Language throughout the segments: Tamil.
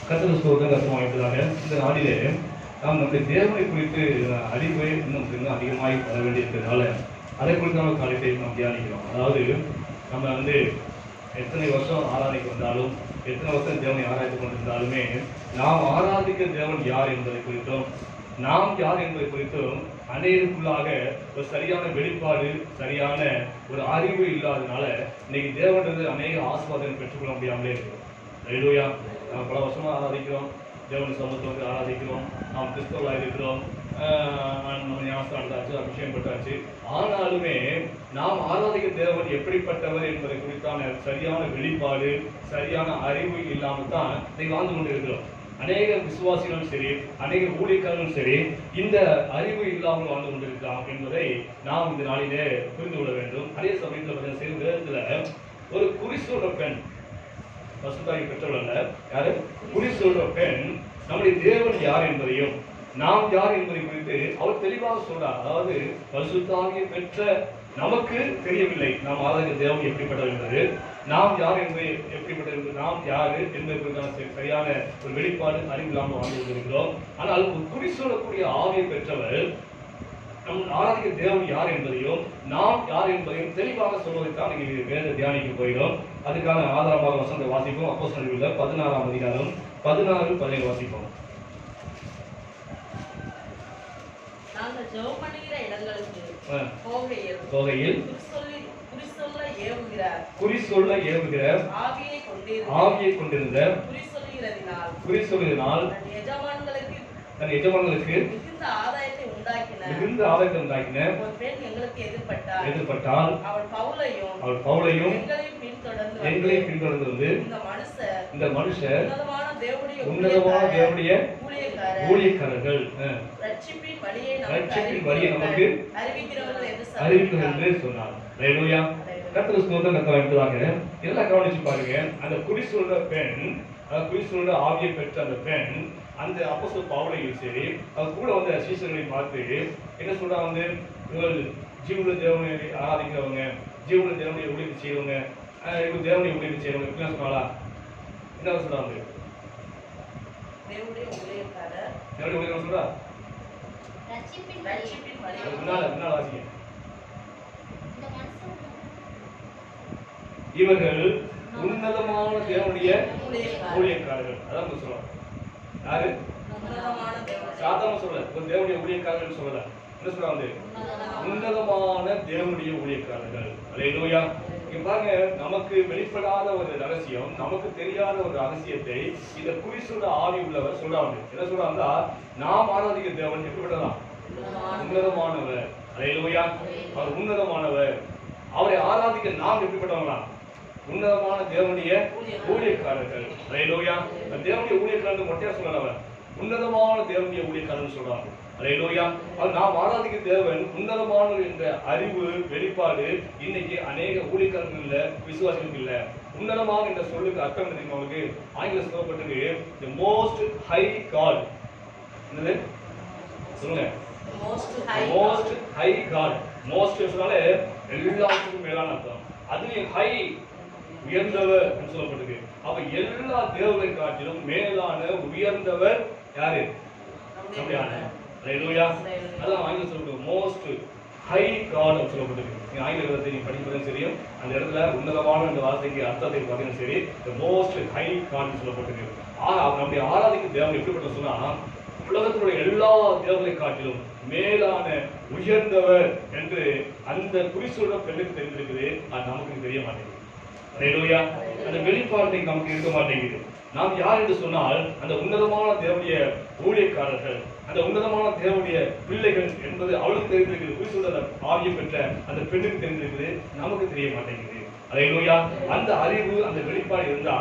கர்த்தர் ஸ்தோத்திரம் கர்த்தமாயிருப்பதாக. இந்த நாளிலே நாம் நம்முடைய தேவனை குறித்து அறிவை இன்னும் அதிகமாய் வர வேண்டியிருக்கிறதுனால அதை குறித்தான காரியத்தை நாம் தியானிக்கிறோம். அதாவது நம்ம எத்தனை வருஷம் ஆராதிக்க வந்தாலும், எத்தனை வருஷம் தேவனை ஆராய்ந்து கொண்டிருந்தாலுமே நாம் ஆராதிக்க தேவன் யார் என்பதை குறித்தும் நாம் யார் என்பதை குறித்தும் அநேகருக்குள்ளாக ஒரு சரியான வெளிப்பாடு, சரியான ஒரு அறிவு இல்லாதனால இன்னைக்கு தேவன் அநேக ஆசீர்வாதங்கள் பெற்றுக்கொள்ள முடியாமலே இருக்கிறோம். அல்லேலூயா. நாம் பல வருஷமா ஆராதிக்கிறோம், தேவன் சமூகத்தை ஆராதிக்கிறோம், நாம் கிறிஸ்தவர்களாக இருக்கிறோம், நம்ம ஞானஸ்தானத்தாச்சு, அபிஷேகம் பெற்றாச்சு. ஆனாலுமே நாம் ஆராதிக்க தேவன் எப்படிப்பட்டவர் என்பதை குறித்தான சரியான வெளிப்பாடு, சரியான அறிவு இல்லாமல் தான் இன்னைக்கு வாழ்ந்து கொண்டு இருக்கிறோம். அநேக விசுவாசிகளும் சரி, அநேக ஊழியக்காரர்களும் சரி, இந்த அறிவு இல்லாமல் வாழ்ந்து கொண்டிருக்கலாம் என்பதை நாம் இந்த நாளிலே புரிந்து கொள்ள வேண்டும். அதே சமயத்தில் சில விதத்துல ஒரு குறி சொல்ற பெண், பசுத்தாகி பெற்றவள் அல்ல, யாரு? குறி சொல்ற பெண் நம்முடைய தேவன் யார் என்பதையும் நாம் யார் என்பதை குறித்து அவர் தெளிவாக சொல்றார். அதாவது பரிசுத்தாகிய பெற்ற நமக்கு தெரியவில்லை நாம் ஆராதிக்க தேவன் எப்படிப்பட்டவர் என்பது, நாம் யார் என்பதை எப்படிப்பட்டது, நாம் யாரு என்பதற்கான சரியான ஒரு வெளிப்பாடு அறிவில்லாமல் வாழ்ந்து கொண்டிருக்கிறோம். ஆனால் குறி சொல்லக்கூடிய ஆவியை பெற்றவர் நம் ஆராதிக்க தேவன் யார் என்பதையும் நாம் யார் என்பதையும் தெளிவாக சொல்வதைத்தான் நீங்க வேத தியானிக்க போகிறோம். அதுக்கான ஆதாரமாக வசனத்தை வாசிப்போம். அப்போஸ்தலர் 16ஆம் அதிகாரம் 16-17 வாசிப்போம். போகையில் குறி சொல்ல ஏவுகிற ஆவியை கொண்டிருந்த குறி சொல்லுகிறதினால் தன் எஜமான்களுக்கு மிகுந்த ஆதாயத்தை உண்டாக்கின ஒரு பெண் எதிர்பட்டால் அவள் பவுலையும் எங்களையும் பின்தொடர்ந்து வந்து இந்த மனுஷர் உன்னதமான தேவனுடைய ஊழியக்காரர்கள், ரட்சிப்பின் வழியை நமக்கு அறிவிக்கிறார்கள் என்று சொன்னார். அல்லேலூயா. கர்த்தர் ஸ்தோத்திரம் கர்த்தராக. இதெல்லாம் கவனிச்சு பாருங்க. அந்த குறி சொல்ற பெண், குறி சொல்ற ஆவியை பெற்ற அந்த பெண் அந்த அப்போஸ்தலர் பவுலையும் சரி, அவர் கூட வந்த சீஷர்களை பார்த்து என்ன சொல்றா, இவர்கள் ஜீவனுள்ள தேவனை ஆராதிக்கிறவங்க, ஜீவனுள்ள தேவனுடைய ஊழியத்தை செய்யறவங்க, இவங்க தேவனுடைய ஊழியத்தை செய்யறவங்க என்ன சொன்னாலா? என்ன சொல்றாங்க? தேவனுடைய ஊழியக்காரர் சொல்றா இவர்கள் உன்னதமான தேவனுடைய ஊழியக்காரர்கள். அதான் சொல்றாங்க. யாரு? சாதாரண சொல்ல, தேவனுடைய ஊழியக்காரர்கள் சொல்லல. என்ன சொல்றாங்க? உன்னதமான தேவனுடைய ஊழியக்காரர்கள். அல்லேலூயா. இங்க பாருங்க, நமக்கு வெளிப்படாத ஒரு ரகசியம், நமக்கு தெரியாத ஒரு ரகசியத்தை இந்த குறி சொல்ற ஆவி உள்ளவர் சொல்றாங்க. என்ன சொல்றாங்க? நாம் ஆராதிக்க தேவன் எப்படிப்பட்டதான்? உன்னதமானவர். அல்லேலூயா. அவர் உன்னதமானவர். அவரை ஆராதிக்க நாம் எப்படிப்பட்டவங்களா? உன்னதமான தேவனுடைய ஊழியக்காரர்கள். அல்லேலூயா. தேவனுடைய ஊழியக்காரர்கள் மொட்டையா சொல்லல, உன்னதமான தேவனுடைய ஊழியக்காரர்கள் சொல்றாங்க. அல்லேலூயா. நாம் ஆராதிக்க தேவன் உன்னதமானவர் என்ற அறிவு வெளிப்பாடு இன்னைக்கு அநேக ஊழியக்காரர்கள் இல்ல, விசுவாசிகளுக்கு இல்ல. உன்னதமான என்ற சொல்லுக்கு அர்த்தம் தெரியுமா உங்களுக்கு? ஆங்கிலம் சொல்லப்பட்டிருக்கு the most high God. என்னது சொல்லுங்க? most high God. most சொன்னாலே எல்லாத்துக்கும் மேலான அர்த்தம். அதுலயும் ஹை, உயர்ந்தவர் என்று சொல்லப்பட்டிருக்கு. அப்ப எல்லா தேவர்களை காட்டிலும் மேலான உயர்ந்தவர் யாரு? அல்லேலூயா. அதான் ஆங்கிலம் சொல்லப்பட்டிருக்கு மோஸ்ட் ஹை காட் சொல்லப்பட்டிருக்கு. நீங்க ஆங்கிலத்தை நீங்க படிப்பதும் தெரியும். அந்த இடத்துல உன்னதமான அந்த வார்த்தைக்கு அர்த்தத்தை பார்த்தீங்கன்னா சரி, மோஸ்ட் ஹை காட் சொல்லப்பட்டிருக்கு. நம்முடைய ஆராதிக்க தேவன் எப்படிப்பட்ட சொன்னா, உலகத்தினுடைய எல்லா தேவர்களை காட்டிலும் மேலான உயர்ந்தவர் என்று அந்த குறிசூழ பெண்ணுக்கு தெரிந்திருக்குது. அது நமக்கு தெரிய மாட்டேங்குது. அல்லேலூயா. அந்த வெளிப்பாட்டை நமக்கு இருக்க மாட்டேங்குது. நாம் யார் என்று சொன்னால் அந்த உன்னதமான தேவனுடைய ஊழியக்காரர்கள், அந்த உன்னதமான தேவனுடைய பிள்ளைகள் என்பது அவளுக்கு தெரிந்திருக்குது. குறிசூழ ஆவியை பெற்ற அந்த பெண்ணுக்கு தெரிந்திருக்குது, நமக்கு தெரிய மாட்டேங்குது. அல்லேலூயா. அந்த அறிவு, அந்த வெளிப்பாடு இருந்தா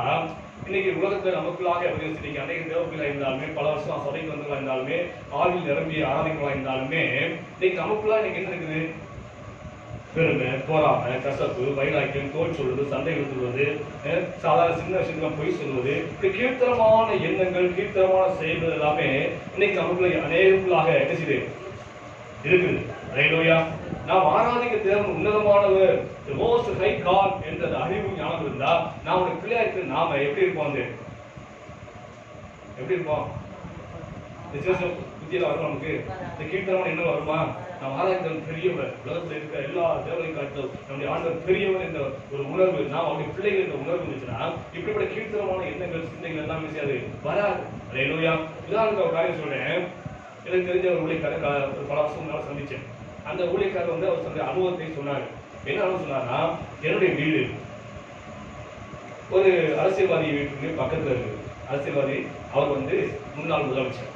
இன்னைக்கு உலகத்துல நமக்குள்ளாக இன்னைக்கு அநேக தேவர்களாக இருந்தாலுமே, பல வருஷம் சபைக்கு வந்தவர்களாக இருந்தாலுமே, ஆவியில் நிரம்பிய ஆராதனைகளாக இருந்தாலுமே, இன்னைக்கு நமக்குள்ளாக இன்னைக்கு என்ன இருக்குது? பெருமை, போராமை, கசப்பு, வைராக்கியம், தோல் சொல்வது, சண்டை சொல்வது, சாதாரண சின்ன விஷயத்துல பொய் சொல்வது, இப்படி கீழ்த்தரமான எண்ணங்கள், கீழ்த்தரமான செயல்கள் எல்லாமே இன்னைக்கு நமக்குள்ள அநேகக்குள்ளாக என்ன செய்யுது இருக்குது. அல்லேலூயா. நாம் ஆராதிக்க தேவன் உன்னதமானவர், the most high God என்ற அறிவு ஞானம் இருந்தா நாம் பிள்ளையா இருக்கு. நாம எப்படி இருப்போம்? எப்படி இருப்போம்? விசேஷம் புத்தியில வரும் நமக்கு. இந்த கீர்த்தனம் என்ன வருமா? நாம் ஆராய்ந்தவன் பெரியவர், உலகத்தில் இருக்கிற எல்லா தேவனை காட்டும் நம்முடைய ஆண்டவர் பெரியவர் என்ற ஒரு உணர்வு, நாம் அவருடைய பிள்ளைகள் என்ற உணர்வு இருந்துச்சுன்னா இப்படிப்பட்ட கீர்த்தனமான எண்ணங்கள் சிந்தைகள் எல்லாம் செய்யாது வராது. அல்லேலூயா. உதாரணத்துக்கு ஒரு காரியம் சொல்றேன். எனக்கு தெரிஞ்ச ஒரு ஊழியக்காரர் ஒரு பல வருஷம் முன்னால் சந்திச்சேன். அந்த ஊழியக்காரர் வந்து அவர் சொன்ன அனுபவத்தை சொன்னார். என்ன அனுபவம் சொன்னார்னா, என்னுடைய வீடு ஒரு அரசியல்வாதி வீட்டுக்கு பக்கத்துல இருக்குது. அரசியல்வாதி அவர் வந்து முன்னாள் முதலமைச்சர்,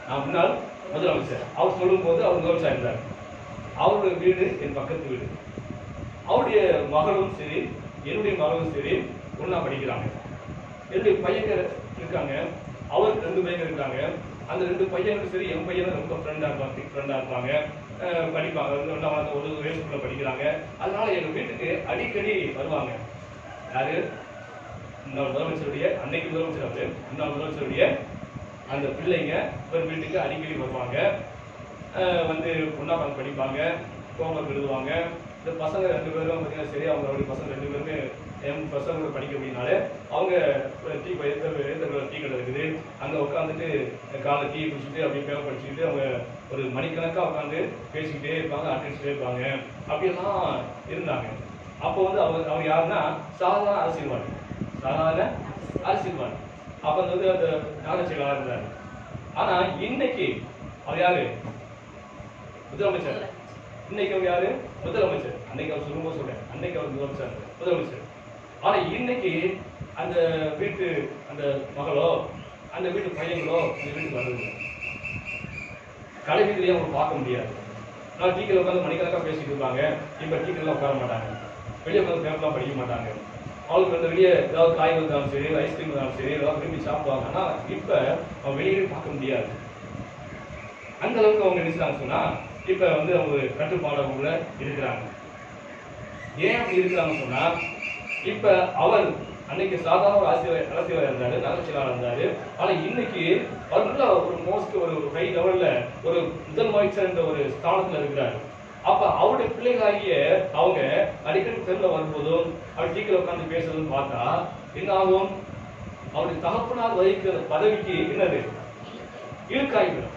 நான் முன்னாள் முதலமைச்சர். அவர் சொல்லும் போது அவர் முதலமைச்சர் இருந்தார். அவருடைய வீடு என் பக்கத்து வீடு. அவருடைய மகளும் சரி என்னுடைய மகளும் சரி ஒன்னா படிக்கிறாங்க. என்னுடைய பையங்க இருக்காங்க, அவருக்கு 2 பையங்க இருக்காங்க. அந்த 2 பையனுக்கும் சரி என் பையனும் ரொம்ப ஃப்ரெண்டா இருப்பாங்க, படிப்பாங்க. ஒரு ஸ்கூல்ல படிக்கிறாங்க. அதனால எங்க வீட்டுக்கு அடிக்கடி வருவாங்க. யாரு? முன்னாள் முதலமைச்சருடைய, அன்னைக்கு முதலமைச்சர் அவரு, முன்னாள் முதலமைச்சருடைய அந்த பிள்ளைங்க ஒரு வீட்டுக்கு அடிக்கடி வருவாங்க. வந்து ஒன்றா உட்காந்து படிப்பாங்க, ஹோம்ஒர்க் எழுதுவாங்க. இந்த பசங்க 2 பேரும் பார்த்தீங்கன்னா சரி, அவங்களுடைய பசங்க 2 பேருமே என் பசங்களோட படிக்க அப்படின்னாலே அவங்க டீ டீ கடை இருக்குது, அங்கே உட்காந்துட்டு காலை டீ குடிச்சிட்டு அப்படியே பேப்பர் படிச்சுக்கிட்டு அவங்க ஒரு மணிக்கணக்காக உட்காந்து பேசிக்கிட்டே இருப்பாங்க, அடிச்சுட்டே இருப்பாங்க. அப்படியெல்லாம் இருந்தாங்க. அப்போ வந்து அவர் யாருன்னா சாதாரண அரசியல்வாதி, சாதாரண அரசியல்வாதி. அப்போ வந்து அந்த நகரச்செயலாளர் இருந்தார். ஆனா இன்னைக்கு அவர் யாரு? முதலமைச்சர். இன்னைக்கு அவர் யாரு? முதலமைச்சர். அன்னைக்கு அவர் சொல்லும்போது சொல்றேன், அன்னைக்கு அவர் முதலமைச்சர். ஆனா இன்னைக்கு அந்த வீட்டு அந்த மகளோ அந்த வீட்டு பையங்களோ இந்த வீட்டுக்கு வர்றது கடை வீட்டிலேயே அவங்க பார்க்க முடியாது. நான் டீக்கெல்லாம் உட்காந்து மணிக்கணக்காக பேசிட்டு இருப்பாங்க. இப்ப டீக்கெல்லாம் உட்கார மாட்டாங்க, வெளியே உட்காந்து பேப்பர்லாம் படிக்க மாட்டாங்க. அவங்களுக்கு வந்து வெளியே ஏதாவது காய் வந்தாலும் சரி, ஐஸ்கிரீம் வந்தாலும் சரி, ஏதாவது விரும்பி சாப்பிடுவாங்க. ஆனா இப்ப அவங்க வெளியே பார்க்க முடியாது. அந்த அளவுக்கு அவங்க நினைச்சாங்க சொன்னா இப்ப வந்து அவங்க கட்டுப்பாடு இருக்கிறாங்க. ஏன் அப்படி இருக்கிறாங்கன்னு சொன்னா, இப்ப அவர் அன்னைக்கு சாதாரண ஒரு அரசியல் இருந்தாரு, நகரச்செயலாளர் இருந்தாரு. ஆனா இன்னைக்கு அவர் நல்ல ஒரு மோஸ்ட் ஒரு ஹை லெவல்ல ஒரு முதலமைச்சர் என்ற ஒரு ஸ்தானத்துல இருக்கிறாரு. அப்ப அவருடைய பிள்ளைகளாகிய அவங்க அடிக்கடி தெருவில் வரும்போதும் அவர் டீக்கில் உட்காந்து பேசுறதுன்னு பார்த்தா என்ன ஆகும்? அவருடைய தகப்பனார் வகிக்கிற பதவிக்கு என்னது இழுக்காய்விடும்.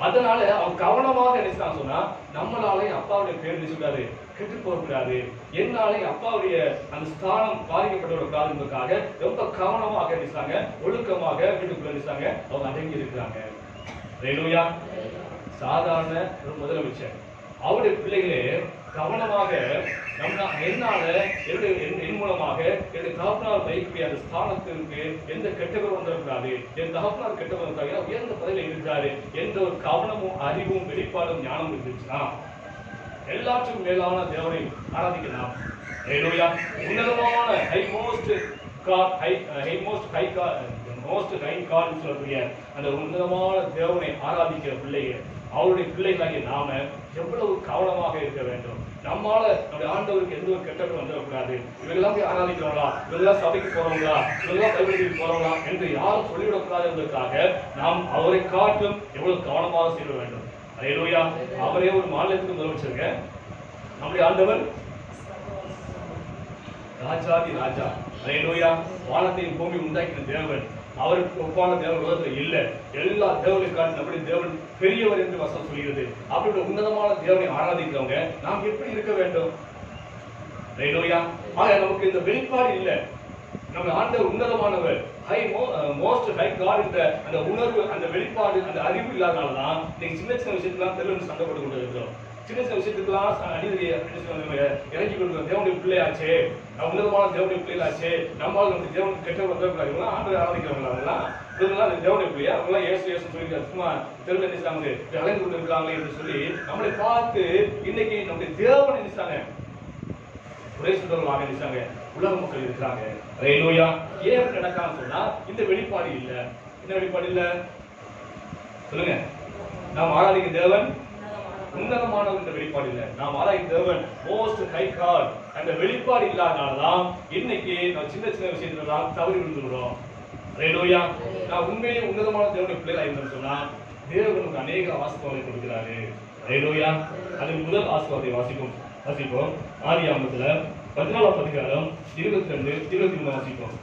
அதனால அவன் கவனமாக நினைச்சான் சொன்னா, நம்மளாலே அப்பாவுடைய பேர் நினைச்சுட்டாரு கெட்டு போகக்கூடாது, என்னாலே அப்பாவுடைய அந்த ஸ்தானம் பாதிக்கப்பட்டவர்களுக்காக என்பதற்காக ரொம்ப கவனமாக நினைச்சாங்க, ஒழுக்கமாக வீட்டுக்குள்ள நினைச்சாங்க. அவங்க அடங்கி இருக்கிறாங்க. சாதாரண ஒரு முதலமைச்சர் அவருடைய பிள்ளைகளே கவனமாக என்னால என் மூலமாக என்னுடைய தகப்பனார் வைக்கக்கூடிய அந்த ஸ்தானத்திற்கு எந்த கெட்டவர் வந்துடக்கூடாது, என் தகப்பனார் கெட்டவர் வந்தாங்க உயர்ந்த பதவியில் இருக்கிறாரு என்ற ஒரு கவனமும் அறிவும் வெளிப்பாடும் ஞானம் இருந்துச்சுன்னா எல்லாத்துக்கும் மேலான தேவனை ஆராதிக்கலாம். உன்னதமான சொல்லக்கூடிய அந்த உன்னதமான தேவனை ஆராதிக்கிற பிள்ளைகள், அவருடைய பிள்ளைகளாகிய நாம எவ்வளவு கவனமாக இருக்க வேண்டும். நம்மால நம்முடைய ஆண்டவருக்கு எந்த ஒரு கெட்டவர்கள் வந்துடக்கூடாது. இவங்கெல்லாம் போய் ஆராதிக்கிறவங்களா, இவங்கெல்லாம் சபைக்கு போறவங்களா, இவங்கெல்லாம் பைபிளுக்கு போறவங்களா என்று யாரும் சொல்லிவிடக்கூடாது என்பதற்காக நாம் அவரை காட்டும் எவ்வளவு கவனமாக செய்ய வேண்டும். அல்லேலூயா. அவரே ஒரு மாநிலத்துக்கு முதலமைச்சருங்க. நம்முடைய ஆண்டவர் ராஜாதி ராஜா. அல்லேலூயா. வானத்தையும் பூமி உண்டாக்கின தேவன், அவருக்கு ஒப்பான தேவன் உலகத்தில் இல்லை. எல்லா தேவனுக்கான நம்முடைய தேவன் பெரியவர் என்று வசனம் சொல்கிறது. அப்படி உன்னதமான தேவனை ஆராதிக்கிறவங்க நாம் எப்படி இருக்க வேண்டும்? நமக்கு இந்த வெளிப்பாடு இல்லை. நம்ம ஆண்டவர் உன்னதமானவர், மோஸ்ட் ஹை காட் என்ற அந்த உணர்வு, அந்த வெளிப்பாடு, அந்த அறிவு இல்லாதனாலதான் நீங்க சின்ன சின்ன விஷயத்துலாம் தெருவில் சண்டை போட்டு கொண்டு இருக்கிறோம். சின்ன சின்ன விஷயத்துக்கெல்லாம் இறங்கி கொண்டு தேவனுடைய பிள்ளையாச்சு, உன்னதமான தேவனுடைய பிள்ளைகளாச்சு, நம்மளால நமக்கு தேவனுக்கு கெட்ட வந்துடக்கூடாது. ஆண்டு ஆராதிக்கிறவங்களா இவங்கெல்லாம் அந்த தேவனுடைய பிள்ளையா, அவங்களாம் ஏசு ஏசு சொல்லி சும்மா தெருவில் நினைச்சாங்க அலைந்து கொண்டு இருக்கிறாங்களே என்று சொல்லி நம்மளை பார்த்து இன்னைக்கு நம்முடைய தேவனை நினைச்சாங்க ஒரே சுந்தரமாக நினைச்சாங்க உலக மக்கள் இருக்கிறாங்க. ஏன் நடக்கான்னு சொன்னா இந்த வெளிப்பாடு இல்ல. என்ன வெளிப்பாடு இல்ல சொல்லுங்க? நாம் ஆராதிக்க தேவன் உன்னதமானவர் என்ற வெளிப்பாடு இல்லை. நாம் ஆராய்ச்சி தேவன் மோஸ்ட் ஹை காட் அந்த வெளிப்பாடு இல்லாதனால்தான் இன்னைக்கு நான் சின்ன சின்ன விஷயத்துல தான் தவறி விழுந்துடுறோம். நான் உண்மையிலேயே உன்னதமான தேவனுடைய பிள்ளைகளா இருந்தேன்னு சொன்னா தேவனுக்கு அநேக ஆசீர்வாதங்களை கொடுக்கிறாரு. அதில் முதல் ஆசீர்வாதத்தை வாசிப்போம். ஆதியாகமத்துல 14ஆம் அதிகாரம் 22, 23 வாசிப்போம்.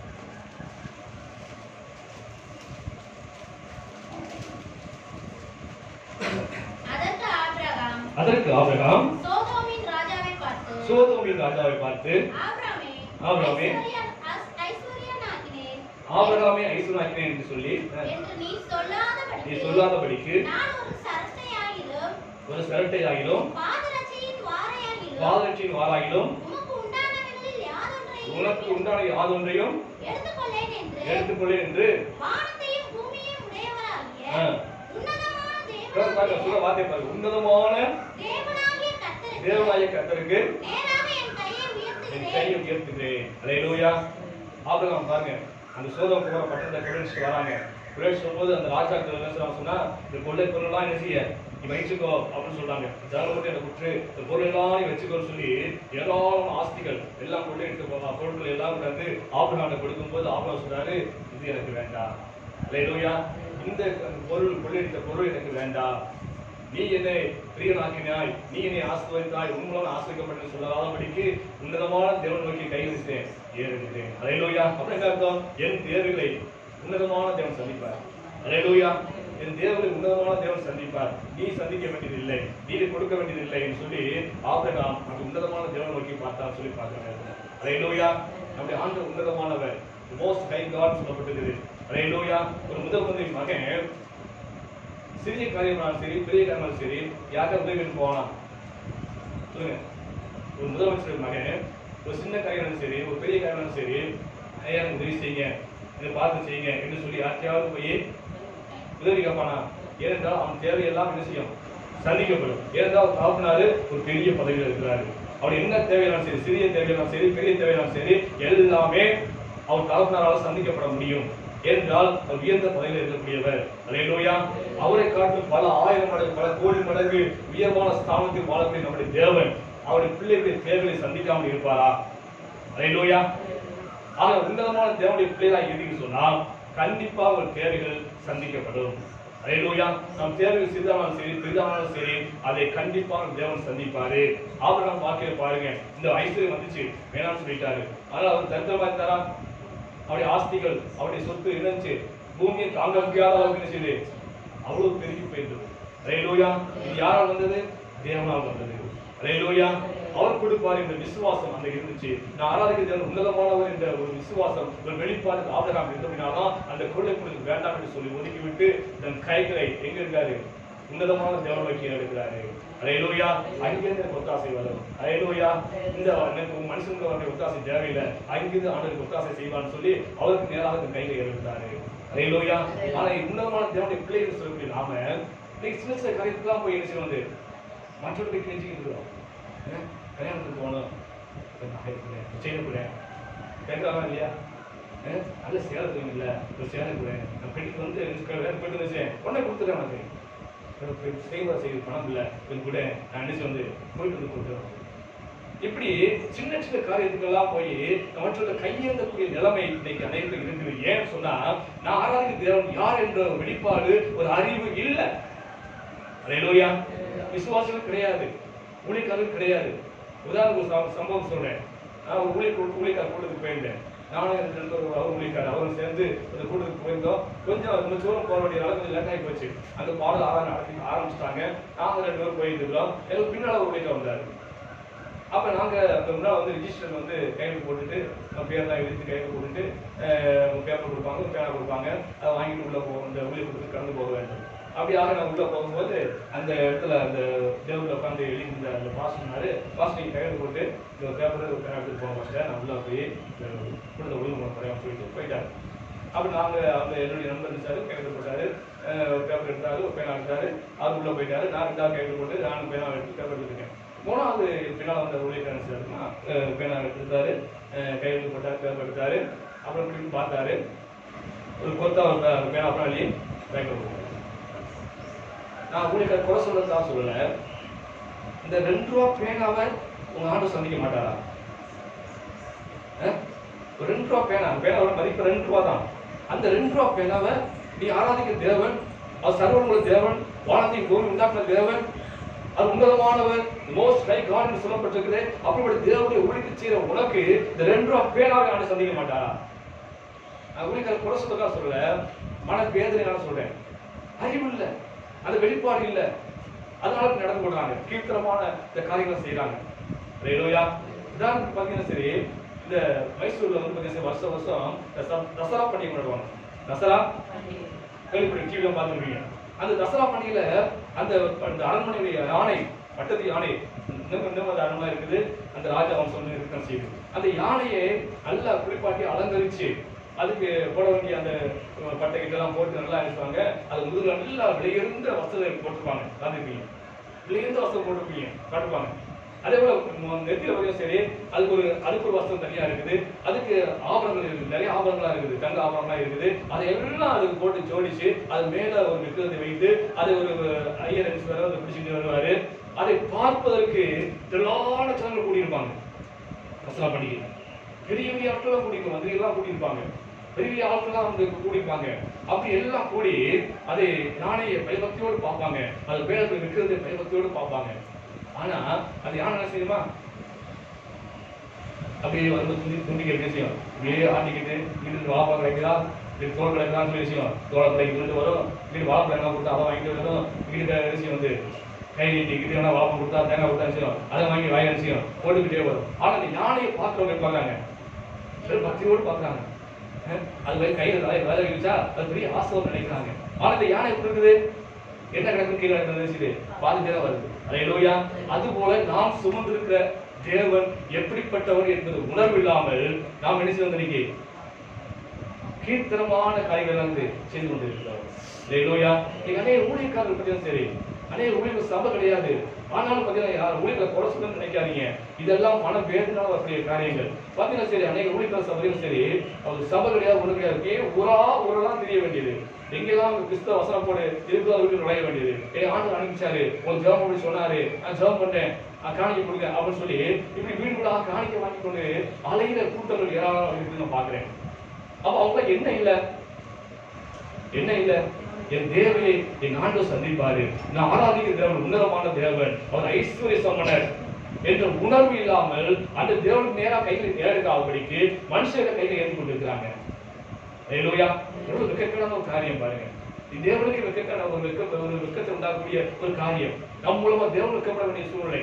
அதற்கு ஆபிரகாம் சோதோமின் ராஜாவை பார்த்து ஆபிரகாமே ஆபிரகாமே ஐஸ்வர்யனாக்கினேன் என்று சொல்லி நீ சொல்லாதபடிக்கு ஒரு சரட்டையாகிலும் பாதரட்சியின் வாராகிலும் உனக்கு உண்டான யாதொன்றையும் எடுத்துக்கொள்ளேன் என்று வார்த்தை பாருங்க. உன்னதமான தேவனாகிய கர்த்தருக்கு என் கையை உயர்த்துகிறேன். அல்லேலூயா. ஆபிரகாம் பாருங்க, அந்த சோதோம் குமார பட்டணத்தை கொள்ளையடிச்சு வராங்க. கொள்ளையடிச்சு வரும்போது அந்த ராஜாக்கள் என்ன சொன்னா, இந்த கொள்ளை பொருளெல்லாம் என்ன செய்ய நீ வச்சுக்கோ அப்படின்னு சொல்றாங்க. ஜனங்களுக்கு எனக்கு விட்டு இந்த பொருள் எல்லாம் நீ வச்சுக்கோன்னு சொல்லி ஏராளமான ஆஸ்திகள் எல்லாம் கொள்ளையடித்து போகலாம் பொருட்கள் எல்லாம் வந்து ஆபிரகாம்கிட்ட கொடுக்கும்போது ஆபிரகாம் சொல்றாரு, இது எனக்கு வேண்டாம். அல்லேலூயா. இந்த பொருள் கொள்ளையடித்த பொருள் எனக்கு வேண்டாம். நீ என்னை பிரியனாக்கினாய், நீ என்னை ஆசீர்வதித்தாய், உங்களால் ஆசீர்வதிக்கப்பட்டேன்னு சொல்லாதபடிக்கு உன்னதமான தேவன் நோக்கி கை வைத்தேன் ஏறுகிறேன். அல்லேலூயா. அப்புறம் என்ன அர்த்தம்? என் தேவைகளை உன்னதமான தேவன் சந்திப்பார். அல்லேலூயா. என் தேவனை உன்னதமான தேவன் சந்திப்பார். நீ சந்திக்க வேண்டியதில்லை, நீ கொடுக்க வேண்டியதில்லை என்று சொல்லி ஆபிரகாம் அந்த உன்னதமான தேவனை நோக்கி பார்த்தான்னு சொல்லி பார்க்கிறாங்க. அல்லேலூயா. நம்முடைய ஆண்டவர் உன்னதமானவர், மோஸ்ட் ஹை காட் சொல்லப்பட்டிருக்குது. அல்லேலூயா. ஒரு முதல் மகன் சிறிய காரியமானாலும் சரி பெரிய காரியமானாலும் சரி யார்கிட்ட உதவி போகலாம் சொல்லுங்க. ஒரு முதலமைச்சர் மகன் ஒரு சின்ன காரியம் சரி ஒரு பெரிய காரியம் சரி, ஐயா எனக்கு உதவி செய்யுங்க, இதை பார்த்து செய்யுங்க என்று சொல்லி யார்கிட்டயாவது போய் உதவி கேட்பானா? ஏனென்றால் அவன் தேவையெல்லாம் என்ன செய்யும்? சந்திக்கப்படும். ஏனென்றால் தாப்பினாரு ஒரு பெரிய பதவியில் இருக்கிறாரு. அவர் என்ன தேவையானாலும் சரி, சிறிய தேவையானாலும் சரி பெரிய தேவையானாலும் சரி எல்லாமே அவர் தகப்பனாரால் சந்திக்கப்பட முடியும். என்றால் அவர் உயர்ந்த பதவியில் இருக்கக்கூடியவர். அல்லேலூயா. அவரை காட்டும் பல ஆயிரம் மடங்கு பல கோடி மடங்கு உயர்வான ஸ்தானத்தில் வாழக்கூடிய நம்முடைய தேவன் அவருடைய பிள்ளைகளுடைய தேவைகளை சந்திக்காமல் இருப்பாரா? அல்லேலூயா. ஆக உன்னதமான தேவனுடைய பிள்ளைகளாக இருந்து சொன்னால் கண்டிப்பா அவர் தேவைகள் சந்திக்கப்படும். அல்லேலூயா. நம் தேவைகள் சிறிதானாலும் சரி பெரிதானாலும் சரி அதை கண்டிப்பாக தேவன் சந்திப்பாரு. ஆபிரகாம் வாக்கிய பாருங்க, இந்த ஐஸ்வர்யம் வந்துச்சு வேணாம்னு சொல்லிட்டாரு. ஆனால் அவர் தரித்திரமா இருந்தாரா? அவருடைய ஆஸ்திகள் அவருடைய சொத்து இணைஞ்சு பூமியை தாங்க முடியாத அளவுக்கு செய்து அவ்வளவு பெருகி போயிருந்தது. அல்லேலூயா. இது யாரால் வந்தது? தேவனால் வந்தது. அல்லேலூயா. அவர் கொடுப்பார் என்ற விசுவாசம் அந்த இருந்துச்சு. நான் ஆராதிக்க தேவன் உன்னதமானவர் என்ற ஒரு விசுவாசம் ஒரு வெளிப்பாடு ஆபிரகாம் இருந்தபடினால்தான் அந்த கொள்ளை பொருளுக்கு வேண்டாம் என்று சொல்லி ஒதுக்கிவிட்டு தன் கைகளை எங்க இருக்காரு? உன்னதமான தேவன் நோக்கி எடுக்கிறாரு. அல்லேலூயா. அங்கிருந்து எனக்கு ஒத்தாசை வரும். அல்லேலூயா. இந்த எனக்கு மனுஷனுக்கு வர ஒத்தாசை தேவையில்லை, அங்கிருந்து ஆண்டவருக்கு ஒத்தாசை செய்வான்னு சொல்லி அவருக்கு நேராக கைகளை எடுக்கிறாரு. அல்லேலூயா. ஆனா உன்னதமான தேவனுடைய பிள்ளைகள் சொல்லக்கூடிய நாம இன்னைக்கு சின்ன சின்ன காரியத்துக்கெல்லாம் போய் என்ன செய்ய வந்து மற்றவர்களுக்கு கெஞ்சிக்கிட்டு இருக்கிறோம். கல்யாணத்துக்கு போகணும், செயின் கூட கேட்கலாம் இல்லையா? நல்ல சேலை இல்லை, ஒரு சேலை கூட நான் பெண்ணுக்கு வந்து போயிட்டு வச்சேன் உடனே கொடுத்துட்டேன். எனக்கு செய்ய பணம் இல்லை கூட நான் நினைச்சு வந்து போயிட்டு வந்து கொடுத்துறேன். இப்படி சின்ன சின்ன காரியத்துக்கெல்லாம் போய் மற்றவங்க கையேந்தக்கூடிய நிலைமை இன்னைக்கு அனைவரும் இருக்குது. ஏன்னு சொன்னா நான் ஆராதிக்க தேவன் யார் என்ற வெளிப்பாடு ஒரு அறிவு இல்லை. அல்லேலூயா. விசுவாசம் கிடையாது, ஊழியக்காரர்கள் கிடையாது. உதாரணம் சம்பவம் சொல்றேன். நான் ஒரு ஊழியக்காரர் கூட்டத்துக்கு போயிருந்தேன். நானும் எனக்கு அவர் ஊழியக்காரர் அவரும் சேர்ந்து அந்த கூட்டத்துக்கு போயிருந்தோம். கொஞ்சம் ரொம்ப தூரம் போக வேண்டியதால கொஞ்சம் லேட் ஆகி போச்சு. அந்த பாடல் ஆரம்பிச்சிட்டாங்க. நாங்கள் 2 பேரும் போயிட்டு இருக்கிறோம். எனக்கு பின்னால் ஒரு ஊழியக்காரர் வந்தாரு. அப்போ நாங்கள் அந்த முன்னாள் வந்து ரிஜிஸ்டர் வந்து கையில் போட்டுட்டு பேர்லாம் எழுதி கையில் போட்டுட்டு பேப்பர் கொடுப்பாங்க, பேனா கொடுப்பாங்க. அதை வாங்கிட்டு உள்ளே போவோம், இந்த ஊழியர் கொடுத்து கடந்து போக வேண்டும். அப்படியாக நான் உள்ளே போகும்போது அந்த இடத்துல அந்த டேபிளில் உட்காந்து எழுதியிருந்த அந்த பாஸ்டர் பாஸ்டர் கையில் போட்டு இந்த பேப்பர் பேனா எடுத்துட்டு போக மாட்டேன், நான் உள்ளே போய் கொடுத்த ஒழுங்கு குறையாம சொல்லிட்டு போயிட்டாரு. அப்படி நாங்கள் அந்த என்னுடைய நண்பர் இருந்தாரு, கையில் போட்டாரு, பேப்பர் எடுத்தாரு, ஒரு பேனா எடுத்தாரு, அது உள்ளே போயிட்டாரு. நான் 2வது கையில் போட்டு நானும் பேனா எடுத்து பேப்பர் எடுத்துருக்கேன். 3வது பின்னால் வந்த ஊழியக்காரன் சார்னா பேனா எடுத்தாரு, கையில் போட்டார், பேப்பர் எடுத்தாரு. அப்புறம் இப்படி பார்த்தாரு, ஒரு கொத்தா பேனா அப்புறம் அள்ளி பேக்கில் போட்டாரு. நான் ஊழியக்கார குறை சொல்றதுதான் சொல்லல. இந்த 2 ரூபா பேனாவை உங்க ஆண்டு சந்திக்க மாட்டாரா? ஒரு 2 ரூபா பேனாவோட மதிப்பு 2 ரூபா தான். அந்த 2 ரூபா பேனாவை நீ ஆராதிக்க தேவன், அது சர்வமுள்ள தேவன், வானத்தையும் பூமி உண்டாக்குன தேவன், அது உன்னதமானவர், மோஸ்ட் ஹை காட் என்று சொல்லப்பட்டிருக்குது. அப்படிப்பட்ட தேவனுடைய ஊழியத்தை செய்யற உனக்கு இந்த 2 ரூபா பேனாவை ஆண்டு சந்திக்க மாட்டாரா? நான் ஊழியக்கார குறை சொல்றதுக்காக சொல்லல, மன வேதனையாக சொல்றேன். அறிவு இல்லை, அந்த வெளிப்பாடு இல்லை. அதனால நடந்து கொள்றாங்க, கீழ்த்தரமான இந்த காரியங்களை செய்யறாங்க. ஹல்லேலூயா. உதாரணத்துக்கு பாத்தீங்கன்னா சரி, இந்த மைசூர்ல வந்து பாத்தீங்கன்னா வருஷம் வருஷம் தசரா பண்டிகை கொண்டாடுவாங்க. தசரா கேள்விப்பட்ட டிவில பார்த்துருப்பீங்க. அந்த தசரா பண்டிகையில அந்த அரண்மனையுடைய யானை, பட்டத்து யானை இன்னும் அந்த அரண்மனை இருக்குது, அந்த ராஜா வம்சம் இருக்கிற செய்யுது. அந்த யானையை நல்லா குளிப்பாட்டி அலங்கரிச்சு அதுக்கு போட வேண்டிய அந்த பட்டை கிட்டெல்லாம் போட்டு நல்லா அடிப்பாங்க. அது முதுகுல நல்லா விலையுந்த வஸ்திரம் போட்டிருப்பாங்க, பார்த்துருப்பீங்க. விலையுந்த வஸ்திரம் போட்டிருப்பீங்க, காட்டுப்பாங்க. அதே போல நெத்தியில வரையும் சரி, அதுக்கு ஒரு வஸ்திரம் தனியா இருக்குது, அதுக்கு ஆபரணங்கள் இருக்குது, நிறைய ஆபரணங்களா இருக்குது, தங்க ஆபரணங்களா இருக்குது. அதையெல்லாம் அதுக்கு போட்டு ஜோடிச்சு அது மேல ஒரு விக்கிரத்தை வைத்து அதை ஒரு ஐயர் அதை பிடிச்சிட்டு வருவாரு. அதை பார்ப்பதற்கு திரளான ஜனங்கள் கூடியிருப்பாங்க. தசரா பண்டிகை பெரிய பெரிய ஆட்கள்லாம் கூடியிருப்பாங்க, மந்திரிகள்லாம் கூடியிருப்பாங்க, பெரிய ஆட்கள்லாம் வந்து கூடியிருப்பாங்க. அப்படி எல்லாம் கூடி அதை யானையை பயபக்தியோடு பார்ப்பாங்க, அது மேல விக்கிரத்தை பயபக்தியோடு பார்ப்பாங்க. ஆனா அது யானை என்ன செய்யுமா, அப்படியே வந்து துண்டிக்கிற விஷயம், இப்படியே ஆட்டிக்கிட்டு வீட்டுக்கு வாழப்பழம் கிடைக்குதா, வீட்டு தோல் கிடைக்குதான்னு சொல்லி விஷயம், தோலை கிடைக்கிட்டு வரும், வீட்டு வாழைப்பழம் கொடுத்தா அதை வாங்கிட்டு வரும், வீட்டுக்கு விஷயம் வந்து கை நீட்டிக்கிட்டு வேணா வாழைப்பழம் கொடுத்தா தேங்காய் கொடுத்தா விஷயம், அதை வாங்கி வாங்கி விஷயம் போட்டுக்கிட்டே வரும். ஆனா அந்த யானையை பார்க்கறவங்க இருப்பாங்க, பக்தியோடு பார்க்கறாங்க. அது மாதிரி கையில வேலை வச்சா அது பெரிய ஆசை நினைக்கிறாங்க. ஆனா இந்த யானை எப்படி இருக்குது, என்ன கிடக்கு கீழே நினைச்சுட்டு பாதிட்டே தான் வருது. ஹல்லேலூயா. அது போல நாம் சுமந்திருக்கிற தேவன் எப்படிப்பட்டவர் என்பது உணர்வு இல்லாமல் நாம் என்ன செய்ய கீர்த்தனமான காரியங்கள் வந்து செய்து கொண்டிருக்கிறோம். ஹல்லேலூயா. நீங்க அநேக ஊழியக்காரர்கள் பத்தியும் சரி, அநேக ஊழியர்கள் சபை கிடையாது, ஆனாலும் பாத்தீங்கன்னா யார் ஊழியர்களை குறை சொல்லணும்னு நினைக்காதீங்க. இதெல்லாம் மன வேதனால வரக்கூடிய காரியங்கள். பாத்தீங்கன்னா சரி, அநேக ஊழியர்கள் சபையும் சரி, அவங்க சபை கிடையாது, ஒண்ணு கிடையாது, ஊரெல்லாம் தெரிய வேண்டியது, எங்கெல்லாம் கிறிஸ்தவ வசனம் போடு இருக்கிற வீட்டுக்கு நுழைய வேண்டியது. ஆண்டு அனுப்பிச்சாரு, உங்க ஜெபம் அப்படி சொன்னாரு, நான் ஜெபம் பண்ணேன், காணிக்க கொடுங்க அப்படின்னு சொல்லி இப்படி வீடுகளா காணிக்க வாங்கி கொண்டு அலையில கூட்டங்கள் ஏராளம் இருக்குன்னு நான் பாக்குறேன். அப்ப அவங்க என்ன இல்ல என் தேவையை என் ஆண்டவர் சந்திப்பாரு, நான் ஆராதிக்கிற தேவன் உன்னதமான தேவன், அவர் ஐஸ்வர்ய சம்பனர் என்ற உணர்வு இல்லாமல் அந்த தேவனுக்கு நேரா கையில தேடுக்காதபடிக்கு மனுஷங்க கையில ஏற்றி கொண்டிருக்கிறாங்க. ஹல்லேலூயா. எவ்வளவு வெட்கக்கேடான ஒரு காரியம் பாருங்க. தேவனுக்கு வெட்கக்கேடான ஒரு வெட்கத்தை உண்டாகக்கூடிய ஒரு காரியம். நம் மூலமா தேவன் வெட்கப்பட வேண்டிய சூழ்நிலை.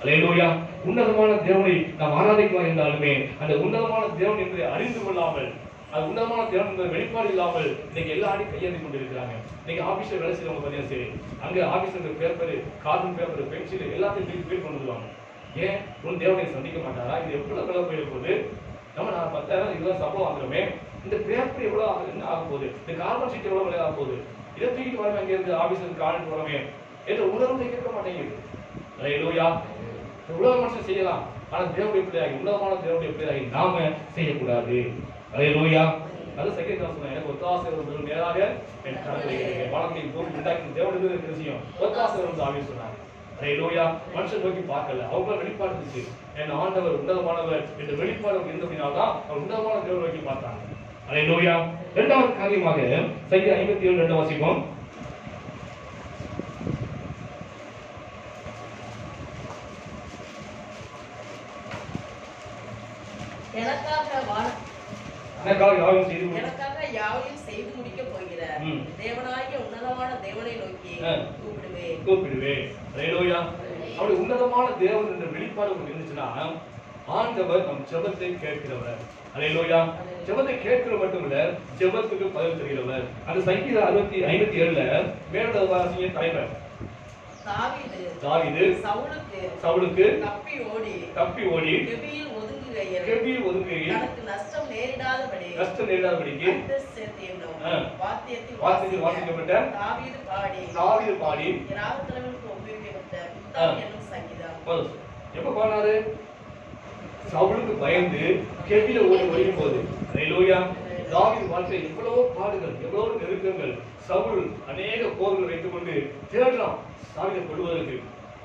ஹல்லேலூயா. உன்னதமான தேவனை நாம் ஆராதிக்கலாம் என்றாலுமே அந்த உன்னதமான தேவன் என்று அறிந்து கொள்ளாமல், அது உன்னதமான தேவன் என்ற வெளிப்பாடு இல்லாமல் இன்னைக்கு எல்லாரும் கையேந்தி கொண்டிருக்கிறாங்க. இன்னைக்கு ஆபீஸ்ல வேலை செய்யறவங்க பார்த்தீங்கன்னா சரி, அங்க ஆபீஸ்ல பேப்பர், கார்பன் பேப்பர், பென்சில் எல்லாத்தையும் வீட்டு கொண்டு வருவாங்க. ஏன் உன் தேவனை சந்திக்க மாட்டாரா? இது எவ்வளவு கலர் போயிட போகுது, நம்ம நான் 10,000 இதுதான் சம்பளம் வாங்குறோமே, இந்த பேப்பர் எவ்வளவு என்ன ஆக போகுது, இந்த கார்பன் ஷீட் எவ்வளவு விலை ஆக போகுது, இதை தூக்கிட்டு வரவே அங்கே இருந்து ஆபீஸுக்கு காலேஜ் போறவே என்ற உணர்வு கேட்க மாட்டேங்குது. ஹல்லேலூயா. உலக மனுஷன் செய்யலாம், ஆனா தேவனுடைய பிள்ளையாகி உன்னதமான தேவனுடைய பிள்ளையாகி நாம செய்யக்கூடாது. ஹல்லேலூயா. அது செகண்ட் கிளாஸ் சொன்னேன், எனக்கு ஒத்தாசை வருவது நேராக என் கரங்களை வானத்தை பூமி உண்டாக்கி தேவனுக்கு இருக்கிற விஷயம் ஒத்தாசை வருவது ஆவின்னு சொன்னாங்க. ஹல்லேலூயா. மனுஷன் நோக்கி பார்க்கல, அவங்க வெளிப்பாடு இருந்துச்சு, என் ஆண்டவர் உன்னதமானவர் என்ற வெளிப்பாடு இருந்தபடினால்தான் அவர் உன்னதமான தேவன் நோக்கி பார்த்தாங்க. ஹல்லேலூயா. இரண்டாவது காரியமாக சங்கீதம் 57:2 வாசிப்போம். எனக்காக யாவையும் செய்து முடிக்க போகிற தேவனாகிய உன்னதமான தேவனை நோக்கி கூப்பிடுவேன். ஹல்லேலூயா. அப்படி உன்னதமான தேவன் என்ற வெளிப்பாடு இருந்துச்சுன்னா ஆண்டவர் நம் ஜெபத்தை கேட்கிறவர். ஹல்லேலூயா. ஜெபத்தை கேட்கிற மட்டும் இல்ல, ஜெபத்துக்கு பதில் தருகிறவர். அந்த சங்கீதம் 57:57 மேலோட வாசிய தலைவர் தாவீது சவுலுக்கு தப்பி ஓடி கெபியில் ஒதுங்குகையில் தனக்கு நஷ்டம் நேரிடாதபடிக்கு வாத்தியத்தில் வாசிக்கப்பட்ட தாவீது பாடி எப்ப பாடினாரு? சவுலுக்கு பயந்து கெபியில ஓடும் போது. ஹல்லேலூயா. தாவீது வாழ்க்கையில் எவ்வளவோ பாடுகள், எவ்வளவு நெருக்கங்கள், சவுல் அநேக போர்கள் வைத்துக் கொண்டு தேடலாம் தாவீதை கொள்வதற்கு.